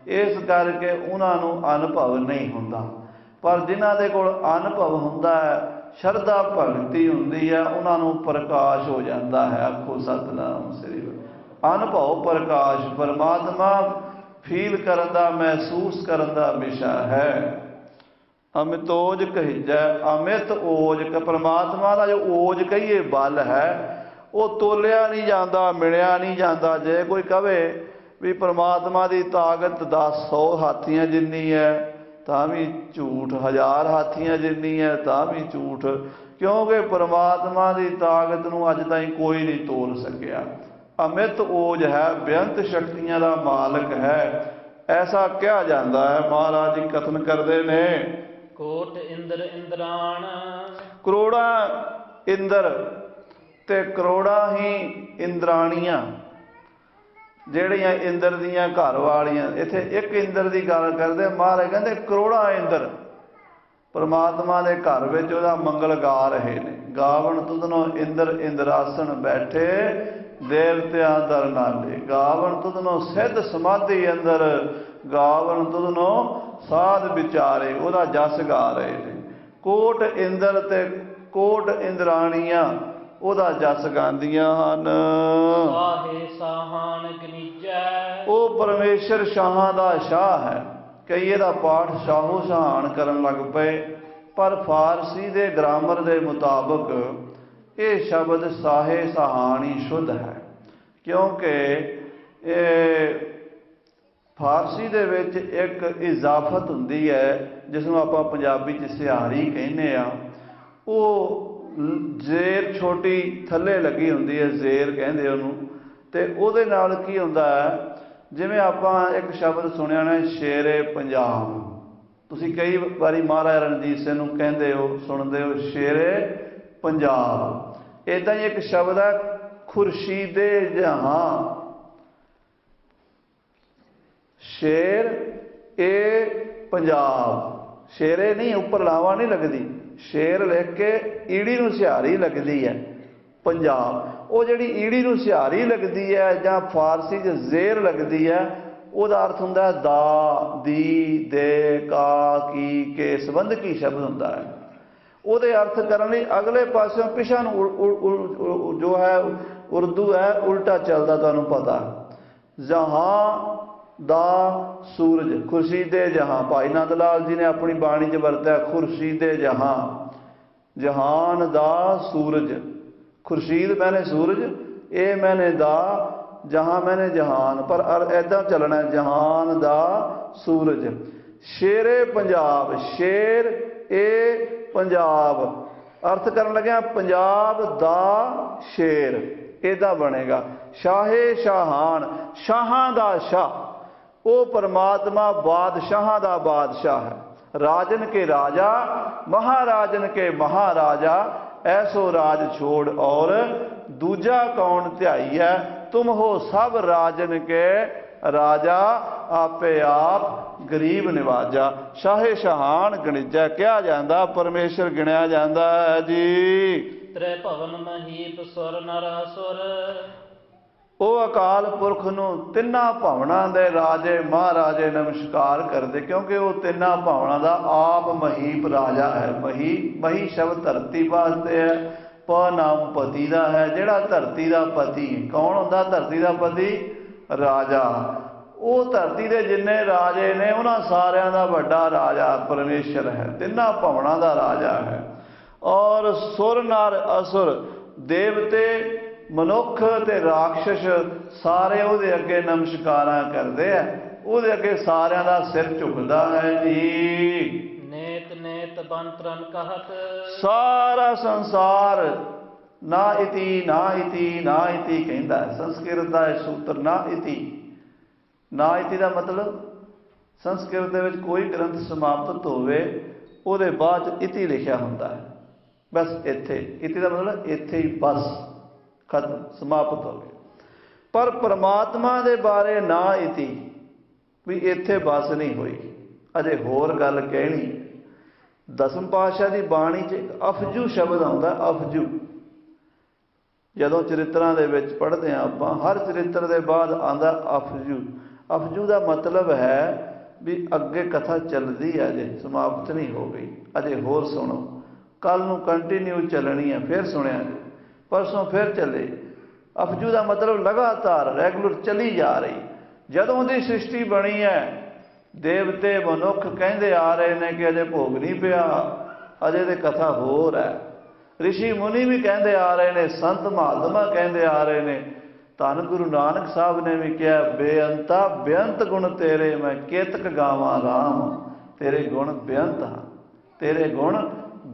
ਇਸ ਕਰਕੇ ਉਹਨਾਂ ਨੂੰ ਅਨੁਭਵ ਨਹੀਂ ਹੁੰਦਾ। ਪਰ ਜਿਨ੍ਹਾਂ ਦੇ ਕੋਲ ਅਨੁਭਵ ਹੁੰਦਾ ਹੈ, ਸ਼ਰਧਾ ਭਗਤੀ ਹੁੰਦੀ ਹੈ, ਉਹਨਾਂ ਨੂੰ ਪ੍ਰਕਾਸ਼ ਹੋ ਜਾਂਦਾ ਹੈ। ਆਖੋ ਸਤਿਨਾਮ ਸ੍ਰੀ ਵਾਹਿਗੁਰੂ। ਅਨੁਭਵ ਪ੍ਰਕਾਸ਼, ਪਰਮਾਤਮਾ ਫੀਲ ਕਰਨ ਦਾ, ਮਹਿਸੂਸ ਕਰਨ ਦਾ ਵਿਸ਼ਾ ਹੈ। ਅਮਿਤੋਜ ਕਹੀਜੈ ਅਮਿਤ ਓਜ। ਪਰਮਾਤਮਾ ਦਾ ਜੋ ਓਜ ਕਹੀਏ ਬਲ ਹੈ, ਉਹ ਤੋਲਿਆ ਨਹੀਂ ਜਾਂਦਾ, ਮਿਲਿਆ ਨਹੀਂ ਜਾਂਦਾ। ਜੇ ਕੋਈ ਕਵੇ ਵੀ ਪਰਮਾਤਮਾ ਦੀ ਤਾਕਤ 100 ਹਾਥੀਆਂ ਜਿੰਨੀ ਹੈ ਤਾਂ ਵੀ ਝੂਠ, 1000 ਹਾਥੀਆਂ ਜਿੰਨੀ ਹੈ ਤਾਂ ਵੀ ਝੂਠ, ਕਿਉਂਕਿ ਪਰਮਾਤਮਾ ਦੀ ਤਾਕਤ ਨੂੰ ਅੱਜ ਤਾਈਂ ਕੋਈ ਨਹੀਂ ਤੋਲ ਸਕਿਆ। ਅਮਿਤ ਓਜ ਹੈ, ਬੇਅੰਤ ਸ਼ਕਤੀਆਂ ਦਾ ਮਾਲਕ ਹੈ, ਐਸਾ ਕਿਹਾ ਜਾਂਦਾ ਹੈ। ਮਹਾਰਾਜ ਜੀ ਕਥਨ ਕਰਦੇ ਨੇ, ਕੋਟ ਇੰਦਰ ਇੰਦਰਾਣ। ਕਰੋੜਾਂ ਇੰਦਰ ਤੇ ਕਰੋੜਾਂ ਹੀ ਇੰਦਰਾਣੀਆਂ, ਜਿਹੜੀਆਂ ਇੰਦਰ ਦੀਆਂ ਘਰ ਵਾਲੀਆਂ। ਇੱਥੇ ਇੱਕ ਇੰਦਰ ਦੀ ਗੱਲ ਕਰਦੇ, ਮਹਾਰਾਜ ਕਹਿੰਦੇ ਕਰੋੜਾਂ ਇੰਦਰ ਪਰਮਾਤਮਾ ਦੇ ਘਰ ਵਿੱਚ ਉਹਦਾ ਮੰਗਲ ਗਾ ਰਹੇ ਨੇ। ਗਾਵਣ ਤੁਧਨੋਂ ਇੰਦਰ ਇੰਦਰਾਸਣ ਬੈਠੇ, ਦੇਵਤਿਆਂ ਦਰ ਨਾਲੇ। ਗਾਵਣ ਤੁਧਨੋਂ ਸਿੱਧ ਸਮਾਧੀ ਅੰਦਰ, ਗਾਵਣ ਤੁਧਨੋਂ ਸਾਧ ਵਿਚਾਰੇ। ਉਹਦਾ ਜਸ ਗਾ ਰਹੇ ਨੇ। ਕੋਟ ਇੰਦਰ ਤੇ ਕੋਟ ਇੰਦਰਾਣੀਆਂ ਉਹਦਾ ਜਸ ਗਾਉਂਦੀਆਂ ਹਨ। ਸਾਹੇ ਸਾਹਾਨ ਗਨੀਜੈ। ਉਹ ਪਰਮੇਸ਼ਰ ਸ਼ਾਹਾਂ ਦਾ ਸ਼ਾਹ ਹੈ। ਕਈ ਇਹਦਾ ਪਾਠ ਸ਼ਾਹੋ ਸ਼ਹਾਨ ਕਰਨ ਲੱਗ ਪਏ, ਪਰ ਫਾਰਸੀ ਦੇ ਗ੍ਰਾਮਰ ਦੇ ਮੁਤਾਬਕ ਇਹ ਸ਼ਬਦ ਸਾਹੇ ਸਹਾਨ ਹੀ ਸ਼ੁੱਧ ਹੈ, ਕਿਉਂਕਿ ਇਹ ਫਾਰਸੀ ਦੇ ਵਿੱਚ ਇੱਕ ਇਜ਼ਾਫਤ ਹੁੰਦੀ ਹੈ ਜਿਸ ਨੂੰ ਆਪਾਂ ਪੰਜਾਬੀ 'ਚ ਸਿਹਾਰੀ ਕਹਿੰਦੇ ਆ। ਉਹ ਜ਼ੇਰ ਛੋਟੀ ਥੱਲੇ ਲੱਗੀ ਹੁੰਦੀ ਹੈ, ਜ਼ੇਰ ਕਹਿੰਦੇ ਉਹਨੂੰ। ਅਤੇ ਉਹਦੇ ਨਾਲ ਕੀ ਹੁੰਦਾ ਹੈ, ਜਿਵੇਂ ਆਪਾਂ ਇੱਕ ਸ਼ਬਦ ਸੁਣਿਆ ਨਾ, ਸ਼ੇਰੇ ਪੰਜਾਬ। ਤੁਸੀਂ ਕਈ ਵਾਰੀ ਮਹਾਰਾਜਾ ਰਣਜੀਤ ਸਿੰਘ ਨੂੰ ਕਹਿੰਦੇ ਹੋ, ਸੁਣਦੇ ਹੋ, ਸ਼ੇਰੇ ਪੰਜਾਬ। ਇੱਦਾਂ ਹੀ ਇੱਕ ਸ਼ਬਦ ਹੈ ਖੁਰਸ਼ੀਦੇ ਜਹਾਂ। ਸ਼ੇਰ ਏ ਪੰਜਾਬ, ਸ਼ੇਰੇ ਨਹੀਂ, ਉੱਪਰ ਲਾਵਾਂ ਨਹੀਂ ਲੱਗਦੀ। ਸ਼ੇਰ ਲਿਖ ਕੇ ਈੜੀ ਨੂੰ ਸਿਹਾਰੀ ਲੱਗਦੀ ਹੈ ਪੰਜਾਬ। ਉਹ ਜਿਹੜੀ ਈੜੀ ਨੂੰ ਸਿਹਾਰੀ ਲੱਗਦੀ ਹੈ ਜਾਂ ਫਾਰਸੀ 'ਚ ਜ਼ੇਰ ਲੱਗਦੀ ਹੈ, ਉਹਦਾ ਅਰਥ ਹੁੰਦਾ ਦਾ, ਦੀ, ਦੇ, ਕਾ, ਕੀ, ਕੇ ਸੰਬੰਧਕੀ ਸ਼ਬਦ ਹੁੰਦਾ ਹੈ। ਉਹਦੇ ਅਰਥ ਕਰਨ ਲਈ ਅਗਲੇ ਪਾਸਿਓਂ ਪਿਛਾਂ ਨੂੰ ਜੋ ਹੈ ਉਰਦੂ ਹੈ ਉਲਟਾ ਚੱਲਦਾ, ਤੁਹਾਨੂੰ ਪਤਾ। ਜਹਾਂ ਦਾ ਸੂਰਜ, ਖੁਰਸ਼ੀਦੇ ਜਹਾਂ। ਭਾਈ ਨੰਦ ਲਾਲ ਜੀ ਨੇ ਆਪਣੀ ਬਾਣੀ 'ਚ ਵਰਤਿਆ ਖੁਰਸ਼ੀਦੇ ਜਹਾਂ। ਜਹਾਨ ਦਾ ਸੂਰਜ, ਖੁਰਸ਼ੀਦ ਮੈਨੇ ਸੂਰਜ, ਇਹ ਮੈਨੇ ਦਾ, ਜਹਾਂ ਮੈਨੇ ਜਹਾਨ। ਪਰ ਇੱਦਾਂ ਚੱਲਣਾ, ਜਹਾਨ ਦਾ ਸੂਰਜ। ਸ਼ੇਰੇ ਪੰਜਾਬ, ਸ਼ੇਰ ਏ ਪੰਜਾਬ। ਅਰਥ ਕਰਨ ਲੱਗਿਆ ਪੰਜਾਬ ਦਾ ਸ਼ੇਰ, ਇਹਦਾ ਬਣੇਗਾ। ਸ਼ਾਹੇ ਸ਼ਾਹਾਨ, ਸ਼ਾਹਾਂ ਦਾ ਸ਼ਾਹ। ਉਹ ਪਰਮਾਤਮਾ ਬਾਦਸ਼ਾਹਾਂ ਦਾ ਬਾਦਸ਼ਾਹ ਹੈ। ਰਾਜਨ ਕੇ ਰਾਜਾ, ਮਹਾਰਾਜਨ ਕੇ ਮਹਾਰਾਜਾ। ਐਸੋ ਰਾਜ ਛੋੜ ਔਰ ਦੂਜਾ ਕੌਣ ਧਿਆਈ ਹੈ। ਤੁਮ ਹੋ ਸਭ ਰਾਜਨ ਕੇ ਰਾਜਾ, ਆਪੇ ਆਪ ਗਰੀਬ ਨਿਵਾਜਾ। ਸ਼ਾਹੇ ਸ਼ਹਾਨ ਗਣਿਜਾ ਕਿਹਾ ਜਾਂਦਾ, ਪਰਮੇਸ਼ਰ ਗਿਣਿਆ ਜਾਂਦਾ ਹੈ ਜੀ। ਤ੍ਰੈ ਭਵਨ ਮਹੀਪ ਸੁਰ ਨਰ ਅਸੁਰ। ਉਹ ਅਕਾਲ ਪੁਰਖ ਨੂੰ ਤਿੰਨਾਂ ਭਵਨਾਂ ਦੇ ਰਾਜੇ ਮਹਾਰਾਜੇ ਨਮਸਕਾਰ ਕਰਦੇ, ਕਿਉਂਕਿ ਉਹ ਤਿੰਨਾਂ ਭਵਨਾਂ ਦਾ ਆਪ ਮਹੀਪ ਰਾਜਾ ਹੈ। ਮਹੀ ਸ਼ਬਦ ਧਰਤੀ ਵਾਸਤੇ ਹੈ, ਪ ਨਾਮ ਪਤੀ ਦਾ ਹੈ, ਜਿਹੜਾ ਧਰਤੀ ਦਾ ਪਤੀ। ਕੌਣ ਹੁੰਦਾ ਧਰਤੀ ਦਾ ਪਤੀ? ਰਾਜਾ। ਉਹ ਧਰਤੀ ਦੇ ਜਿੰਨੇ ਰਾਜੇ ਨੇ ਉਹਨਾਂ ਸਾਰਿਆਂ ਦਾ ਵੱਡਾ ਰਾਜਾ ਪਰਮੇਸ਼ਰ ਹੈ, ਤਿੰਨਾਂ ਭਵਨਾਂ ਦਾ ਰਾਜਾ ਹੈ। ਔਰ ਸੁਰ ਨਰ ਅਸੁਰ, ਦੇਵਤੇ ਮਨੁੱਖ ਤੇ ਰਾਖਸ਼ ਸਾਰੇ ਉਹਦੇ ਅੱਗੇ ਨਮਸਕਾਰਾਂ ਕਰਦੇ ਆ, ਉਹਦੇ ਅੱਗੇ ਸਾਰਿਆਂ ਦਾ ਸਿਰ ਝੁਕਦਾ ਹੈ ਜੀ। ਨੇਤ ਨੇਤ ਬੰਤਰਨ ਕਹਤ। ਸਾਰਾ ਸੰਸਾਰ ਨਾ ਇਤੀ ਨਾ ਇਤੀ ਨਾ ਇਤੀ ਕਹਿੰਦਾ ਹੈ। ਸੰਸਕ੍ਰਿਤ ਦਾ ਇਹ ਸੂਤਰ ਨਾ ਇਤੀ। ਨਾ ਇਤੀ ਦਾ ਮਤਲਬ ਸੰਸਕ੍ਰਿਤ ਦੇ ਵਿੱਚ ਕੋਈ ਗ੍ਰੰਥ ਸਮਾਪਤ ਹੋਵੇ ਉਹਦੇ ਬਾਅਦ ਇਤੀ ਲਿਖਿਆ ਹੁੰਦਾ ਹੈ, ਬਸ ਇੱਥੇ। ਇਤੀ ਦਾ ਮਤਲਬ ਇੱਥੇ ਹੀ, ਬਸ ਖਤਮ, ਸਮਾਪਤ ਹੋ ਗਿਆ। ਪਰ ਪਰਮਾਤਮਾ ਦੇ ਬਾਰੇ ਨਾ ਇਤੀ, ਵੀ ਇੱਥੇ ਬਸ ਨਹੀਂ ਹੋਈ, ਅਜੇ ਹੋਰ ਗੱਲ ਕਹਿਣੀ। ਦਸਮ ਪਾਤਸ਼ਾਹ ਦੀ ਬਾਣੀ 'ਚ ਇੱਕ ਅਫਜੂ ਸ਼ਬਦ ਆਉਂਦਾ, ਅਫਜੂ। ਜਦੋਂ ਚਰਿੱਤਰਾਂ ਦੇ ਵਿੱਚ ਪੜ੍ਹਦੇ ਹਾਂ ਆਪਾਂ, ਹਰ ਚਰਿੱਤਰ ਦੇ ਬਾਅਦ ਆਉਂਦਾ ਅਫਜੂ। ਅਫਜੂ ਦਾ ਮਤਲਬ ਹੈ ਵੀ ਅੱਗੇ ਕਥਾ ਚੱਲਦੀ ਹੈ, ਅਜੇ ਸਮਾਪਤ ਨਹੀਂ ਹੋ ਗਈ, ਅਜੇ ਹੋਰ ਸੁਣੋ, ਕੱਲ੍ਹ ਨੂੰ ਕੰਟੀਨਿਊ ਚੱਲਣੀ ਹੈ, ਫਿਰ ਸੁਣਿਆ ਜੀ, ਪਰਸੋਂ ਫਿਰ ਚੱਲੇ। ਅਫਜੂ ਦਾ ਮਤਲਬ ਲਗਾਤਾਰ, ਰੈਗੂਲਰ ਚੱਲੀ ਜਾ ਰਹੀ। ਜਦੋਂ ਦੀ ਸ੍ਰਿਸ਼ਟੀ ਬਣੀ ਹੈ ਦੇਵਤੇ ਮਨੁੱਖ ਕਹਿੰਦੇ ਆ ਰਹੇ ਨੇ ਕਿ ਅਜੇ ਭੋਗ ਨਹੀਂ ਪਿਆ, ਅਜੇ ਤੇ ਕਥਾ ਹੋਰ ਹੈ। ਰਿਸ਼ੀ ਮੁਨੀ ਵੀ ਕਹਿੰਦੇ ਆ ਰਹੇ ਨੇ, ਸੰਤ ਮਹਾਤਮਾ ਕਹਿੰਦੇ ਆ ਰਹੇ ਨੇ। ਧੰਨ ਗੁਰੂ ਨਾਨਕ ਸਾਹਿਬ ਨੇ ਵੀ ਕਿਹਾ, ਬੇਅੰਤਾ ਬੇਅੰਤ ਗੁਣ ਤੇਰੇ, ਮੈਂ ਕੇਤਕ ਗਾਵਾਂ ਰਾਮ। ਤੇਰੇ ਗੁਣ ਬੇਅੰਤ ਹਨ, ਤੇਰੇ ਗੁਣ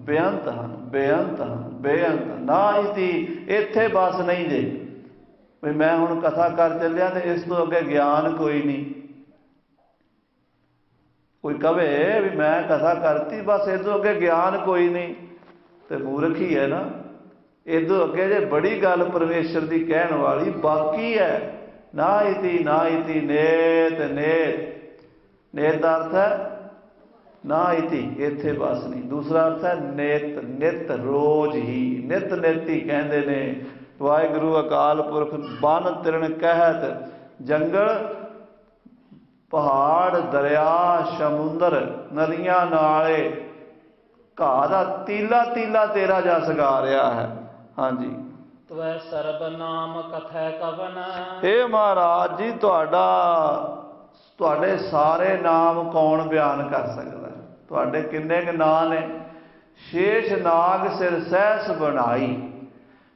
ਬੇਅੰਤ ਹਨ, ਬੇਅੰਤ ਹਨ, ਬੇਅੰਤ। ਨਾ ਇਤੀ ਇੱਥੇ ਬਸ ਨਹੀਂ ਜੇ ਵੀ ਮੈਂ ਹੁਣ ਕਥਾ ਕਰ ਚੱਲਿਆ ਤੇ ਇਸ ਤੋਂ ਅੱਗੇ ਗਿਆਨ ਕੋਈ ਨਹੀਂ। ਕੋਈ ਕਵੇ ਵੀ ਮੈਂ ਕਥਾ ਕਰਤੀ ਬਸ ਇਸ ਤੋਂ ਅੱਗੇ ਗਿਆਨ ਕੋਈ ਨਹੀਂ, ਤੇ ਮੂਰਖ ਹੀ ਹੈ ਨਾ। ਇਦੋਂ ਅੱਗੇ ਜੇ ਬੜੀ ਗੱਲ ਪਰਮੇਸ਼ਰ ਦੀ ਕਹਿਣ ਵਾਲੀ ਬਾਕੀ ਹੈ। ਨਾ ਇਤੀ ਨਾ ਇਤੀ ਨੇਤ ਨੇਤ। ਨੇਤ ਦਾ ਅਰਥ ਹੈ ਨਾ ਇਤੀ ਇੱਥੇ ਬਸ ਨਹੀਂ। ਦੂਸਰਾ ਅਰਥ ਹੈ ਨਿਤ ਨਿਤ, ਰੋਜ਼ ਹੀ, ਨਿਤ ਨਿਤੀ ਕਹਿੰਦੇ ਨੇ। ਵਾਹਿਗੁਰੂ ਅਕਾਲ ਪੁਰਖ ਬਨ ਤਿਰਣ ਕਹਿਤ, ਜੰਗਲ ਪਹਾੜ ਦਰਿਆ ਸਮੁੰਦਰ ਨਦੀਆਂ ਨਾਲੇ ਘਾਹ ਦਾ ਤੀਲਾ ਤੀਲਾ ਤੇਰਾ ਜਸ ਗਾ ਰਿਹਾ ਹੈ। ਹਾਂਜੀ, ਤਵੈ ਸਰਬ ਨਾਮ ਕਥੈ ਕਵਨ। ਇਹ ਮਹਾਰਾਜ ਜੀ ਤੁਹਾਡੇ ਸਾਰੇ ਨਾਮ ਕੌਣ ਬਿਆਨ ਕਰ ਸਕਦਾ? ਤੁਹਾਡੇ ਕਿੰਨੇ ਕੁ ਨਾਂ ਨੇ? ਸ਼ੇਸ਼ ਨਾਗ ਸਿਰ ਸਹਿਸ ਬਣਾਈ,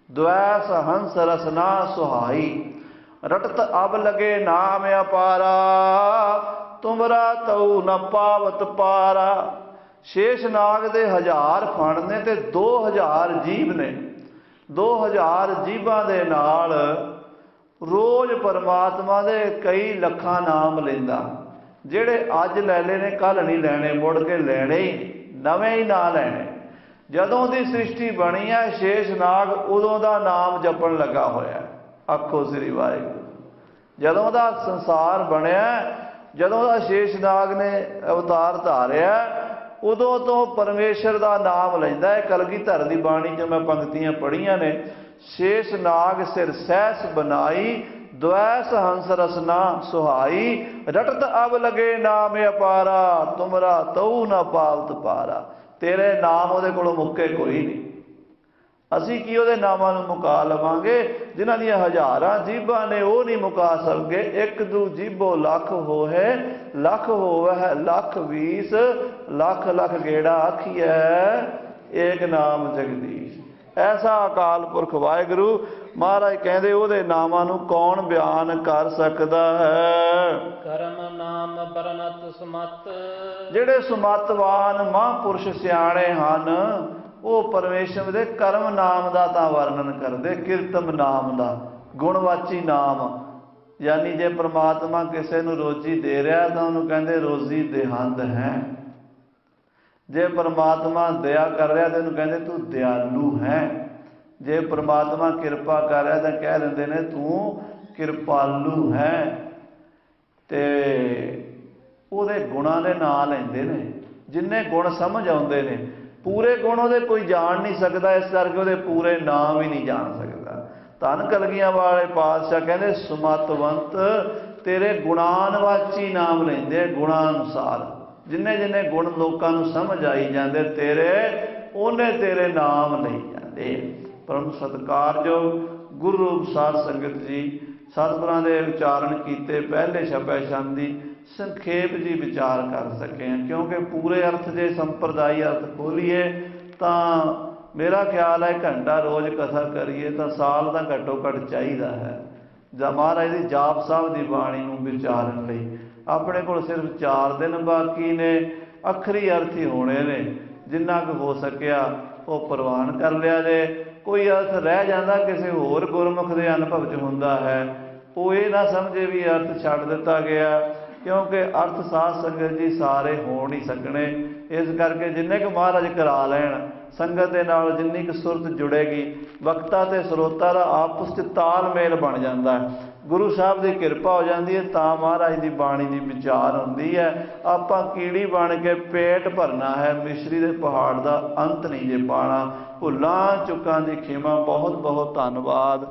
ਦੁਐਸ ਹੰਸ ਰਸਨਾ ਸੁਹਾਈ, ਰਟਤ ਅਬ ਲਗੇ ਨਾਮ ਅਪਾਰਾ, ਤੁਮਰਾ ਤਉ ਨ ਪਾਵਤ ਪਾਰਾ। ਸ਼ੇਸ਼ ਨਾਗ ਦੇ 1000 ਫਣ ਨੇ ਤੇ 2000 ਜੀਵ ਨੇ। 2000 ਜੀਵਾਂ ਦੇ ਨਾਲ ਰੋਜ਼ ਪਰਮਾਤਮਾ ਦੇ ਕਈ ਲੱਖਾਂ ਨਾਮ ਲੈਂਦਾ। ਜਿਹੜੇ ਅੱਜ ਲੈ ਲਏ ਨੇ ਕੱਲ ਨਹੀਂ ਲੈਣੇ, ਮੁੜ ਕੇ ਲੈਣੇ ਹੀ, ਨਵੇਂ ਹੀ ਨਾਂ ਲੈਣੇ। ਜਦੋਂ ਦੀ ਸ੍ਰਿਸ਼ਟੀ ਬਣੀ ਹੈ ਸ਼ੇਸ਼ ਨਾਗ ਉਦੋਂ ਦਾ ਨਾਮ ਜਪਣ ਲੱਗਾ ਹੋਇਆ। ਆਖੋ ਸ੍ਰੀ ਵਾਹਿਗੁਰੂ। ਜਦੋਂ ਦਾ ਸੰਸਾਰ ਬਣਿਆ, ਜਦੋਂ ਦਾ ਸ਼ੇਸ਼ ਨਾਗ ਨੇ ਅਵਤਾਰ ਧਾਰਿਆ, ਉਦੋਂ ਤੋਂ ਪਰਮੇਸ਼ਰ ਦਾ ਨਾਮ ਲੈਂਦਾ ਹੈ। ਕਲਗੀਧਰ ਦੀ ਬਾਣੀ 'ਚ ਮੈਂ ਪੰਕਤੀਆਂ ਪੜ੍ਹੀਆਂ ਨੇ। ਸ਼ੇਸ਼ ਨਾਗ ਸਿਰ ਸਹਿਸ ਬਣਾਈ, ਦੁਐਸ ਹੰਸ ਰਸਨਾ ਸੁਹਾਈ, ਰਟਤ ਅਬ ਲਗੇ ਨਾਮ ਅਪਾਰਾ, ਤੁਮਰਾ ਤਉ ਨ ਪਾਵਤ ਪਾਰਾ। ਤੇਰੇ ਨਾਮ ਉਹਦੇ ਕੋਲੋਂ ਮੁੱਕੇ ਕੋਈ ਨਹੀਂ। ਅਸੀਂ ਕੀ ਉਹਦੇ ਨਾਮਾਂ ਨੂੰ ਮੁਕਾ ਲਵਾਂਗੇ? ਜਿਨ੍ਹਾਂ ਦੀਆਂ 1000 ਜੀਭਾਂ ਨੇ ਉਹ ਨਹੀਂ ਮੁਕਾ ਸਕਦੇ। ਇੱਕ ਦੂ ਜੀਭੋ ਲੱਖ ਹੋਏ, ਲੱਖ ਹੋਵੇ ਲੱਖ 20, ਲੱਖ ਲੱਖ ਗੇੜਾ ਆਖੀਐ, ਏਕ ਨਾਮ ਜਗਦੀਸ਼। ਐਸਾ ਅਕਾਲ ਪੁਰਖ ਵਾਹਿਗੁਰੂ ਮਹਾਰਾਜ ਕਹਿੰਦੇ ਉਹਦੇ ਨਾਮਾਂ ਨੂੰ ਕੌਣ ਬਿਆਨ ਕਰ ਸਕਦਾ ਹੈ? ਕਰਮ ਨਾਮ ਬਰਨਤ ਸੁਮਤ। ਜਿਹੜੇ ਸੁਮਤਵਾਨ ਮਹਾਂਪੁਰਸ਼ ਸਿਆਣੇ ਹਨ ਉਹ ਪਰਮੇਸ਼ਰ ਦੇ ਕਰਮ ਨਾਮ ਦਾ ਤਾਂ ਵਰਣਨ ਕਰਦੇ, ਕੀਰਤਮ ਨਾਮ ਦਾ, ਗੁਣਵਾਚੀ ਨਾਮ। ਯਾਨੀ ਜੇ ਪ੍ਰਮਾਤਮਾ ਕਿਸੇ ਨੂੰ ਰੋਜੀ ਦੇ ਰਿਹਾ ਤਾਂ ਉਹਨੂੰ ਕਹਿੰਦੇ ਰੋਜ਼ੀ ਦੇਹੰਦ ਹੈ। ਜੇ ਪਰਮਾਤਮਾ ਦਇਆ ਕਰ ਰਿਹਾ ਤਾਂ ਉਹਨੂੰ ਕਹਿੰਦੇ ਤੂੰ ਦਿਆਲੂ ਹੈ। ਜੇ ਪਰਮਾਤਮਾ ਕਿਰਪਾ ਕਰ ਰਿਹਾ ਤਾਂ ਕਹਿ ਦਿੰਦੇ ਨੇ ਤੂੰ ਕਿਰਪਾਲੂ ਹੈ। ਤੇ ਉਹਦੇ ਗੁਣਾਂ ਦੇ ਨਾਂ ਲੈਂਦੇ ਨੇ। ਜਿੰਨੇ ਗੁਣ ਸਮਝ ਆਉਂਦੇ ਨੇ, ਪੂਰੇ ਗੁਣ ਉਹਦੇ ਕੋਈ ਜਾਣ ਨਹੀਂ ਸਕਦਾ, ਇਸ ਕਰਕੇ ਉਹਦੇ ਪੂਰੇ ਨਾਮ ਵੀ ਨਹੀਂ ਜਾਣ ਸਕਦਾ। ਧੰਨ ਕਲਗੀਆਂ ਵਾਲੇ ਪਾਤਸ਼ਾਹ ਕਹਿੰਦੇ ਸੁਮਤਵੰਤ ਤੇਰੇ ਗੁਣਾਨਵਾਚੀ ਨਾਮ ਲੈਂਦੇ, ਗੁਣਾਂ ਅਨੁਸਾਰ। ਜਿੰਨੇ ਜਿੰਨੇ ਗੁਣ ਲੋਕਾਂ ਨੂੰ ਸਮਝ ਆਈ ਜਾਂਦੇ ਤੇਰੇ, ਉਹਨੇ ਤੇਰੇ ਨਾਮ ਲਈ ਜਾਂਦੇ। ਪਰਮ ਸਤਿਕਾਰਯੋਗ ਗੁਰੂ ਰੂਪ ਸਾਧ ਸੰਗਤ ਜੀ, ਸਤਿਗੁਰਾਂ ਦੇ ਉਚਾਰਨ ਕੀਤੇ ਪਹਿਲੇ ਛਪੇ ਛੰਦ ਦੀ ਸੰਖੇਪ ਜੀ ਵਿਚਾਰ ਕਰ ਸਕੇ। ਕਿਉਂਕਿ ਪੂਰੇ ਅਰਥ ਜੇ ਸੰਪਰਦਾਈ ਅਰਥ ਖੋਲੀਏ ਤਾਂ ਮੇਰਾ ਖਿਆਲ ਹੈ ਘੰਟਾ ਰੋਜ਼ ਕਥਾ ਕਰੀਏ ਤਾਂ ਸਾਲ ਦਾ ਘੱਟੋ ਘੱਟ ਚਾਹੀਦਾ ਹੈ। ਜਾਂ ਮਹਾਰਾਜ ਦੀ ਜਾਪ ਸਾਹਿਬ ਦੀ ਬਾਣੀ ਨੂੰ ਵਿਚਾਰਨ ਲਈ ਆਪਣੇ ਕੋਲ ਸਿਰਫ 4 ਦਿਨ ਬਾਕੀ ਨੇ। ਅੱਖਰੀ ਅਰਥ ਹੀ ਹੋਣੇ ਨੇ। ਜਿੰਨਾ ਕੁ ਹੋ ਸਕਿਆ ਉਹ ਪ੍ਰਵਾਨ ਕਰ ਲਿਆ ਜੇ। ਕੋਈ ਅਰਥ ਰਹਿ ਜਾਂਦਾ ਕਿਸੇ ਹੋਰ ਗੁਰਮੁਖ ਦੇ ਅਨੁਭਵ 'ਚ ਹੁੰਦਾ ਹੈ, ਉਹ ਇਹ ਨਾ ਸਮਝੇ ਵੀ ਅਰਥ ਛੱਡ ਦਿੱਤਾ ਗਿਆ। ਕਿਉਂਕਿ ਅਰਥ ਸਾਧ ਸੰਗਤ ਜੀ ਸਾਰੇ ਹੋ ਨਹੀਂ ਸਕਣੇ। ਇਸ ਕਰਕੇ ਜਿੰਨੇ ਕੁ ਮਹਾਰਾਜ ਕਰਾ ਲੈਣ, ਸੰਗਤ ਦੇ ਨਾਲ ਜਿੰਨੀ ਕੁ ਸੁਰਤ ਜੁੜੇਗੀ, ਵਕਤਾ ਤੇ ਸਰੋਤਾ ਦਾ ਆਪਸ 'ਚ ਤਾਲਮੇਲ ਬਣ ਜਾਂਦਾ ਹੈ। ਗੁਰੂ ਸਾਹਿਬ ਦੀ ਕਿਰਪਾ ਹੋ ਜਾਂਦੀ ਹੈ ਤਾਂ ਮਹਾਰਾਜ ਦੀ ਬਾਣੀ ਦੀ ਵਿਚਾਰ ਹੁੰਦੀ ਹੈ। ਆਪਾਂ ਕੀੜੀ ਬਣ ਕੇ ਪੇਟ ਭਰਨਾ ਹੈ, ਮਿਸ਼ਰੀ ਦੇ ਪਹਾੜ ਦਾ ਅੰਤ ਨਹੀਂ ਜੇ ਪਾਣਾ। ਭੁੱਲਾਂ ਚੁੱਕਾਂ ਦੀ ਖਿਮਾ। ਬਹੁਤ ਬਹੁਤ ਧੰਨਵਾਦ।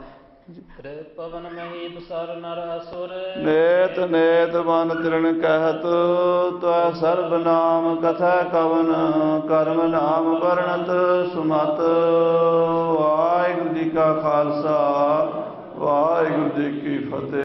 ਪਵਨ ਮਹੀਪ ਸਰ ਨਰ ਅਸੁਰ। ਨੇਤ ਨੇਤ ਮਨ ਤ੍ਰਿਣ ਕਹਿਤ, ਤਵੈ ਸਰਬ ਨਾਮ ਕਥੈ ਕਵਨ, ਕਰਮ ਨਾਮ ਵਰਣਤ ਸੁਮਤ। ਵਾਹਿਗੁਰੂ ਜੀ ਕਾ ਖਾਲਸਾ, ਵਾਹਿਗੁਰੂ ਜੀ ਕੀ ਫਤਿਹ।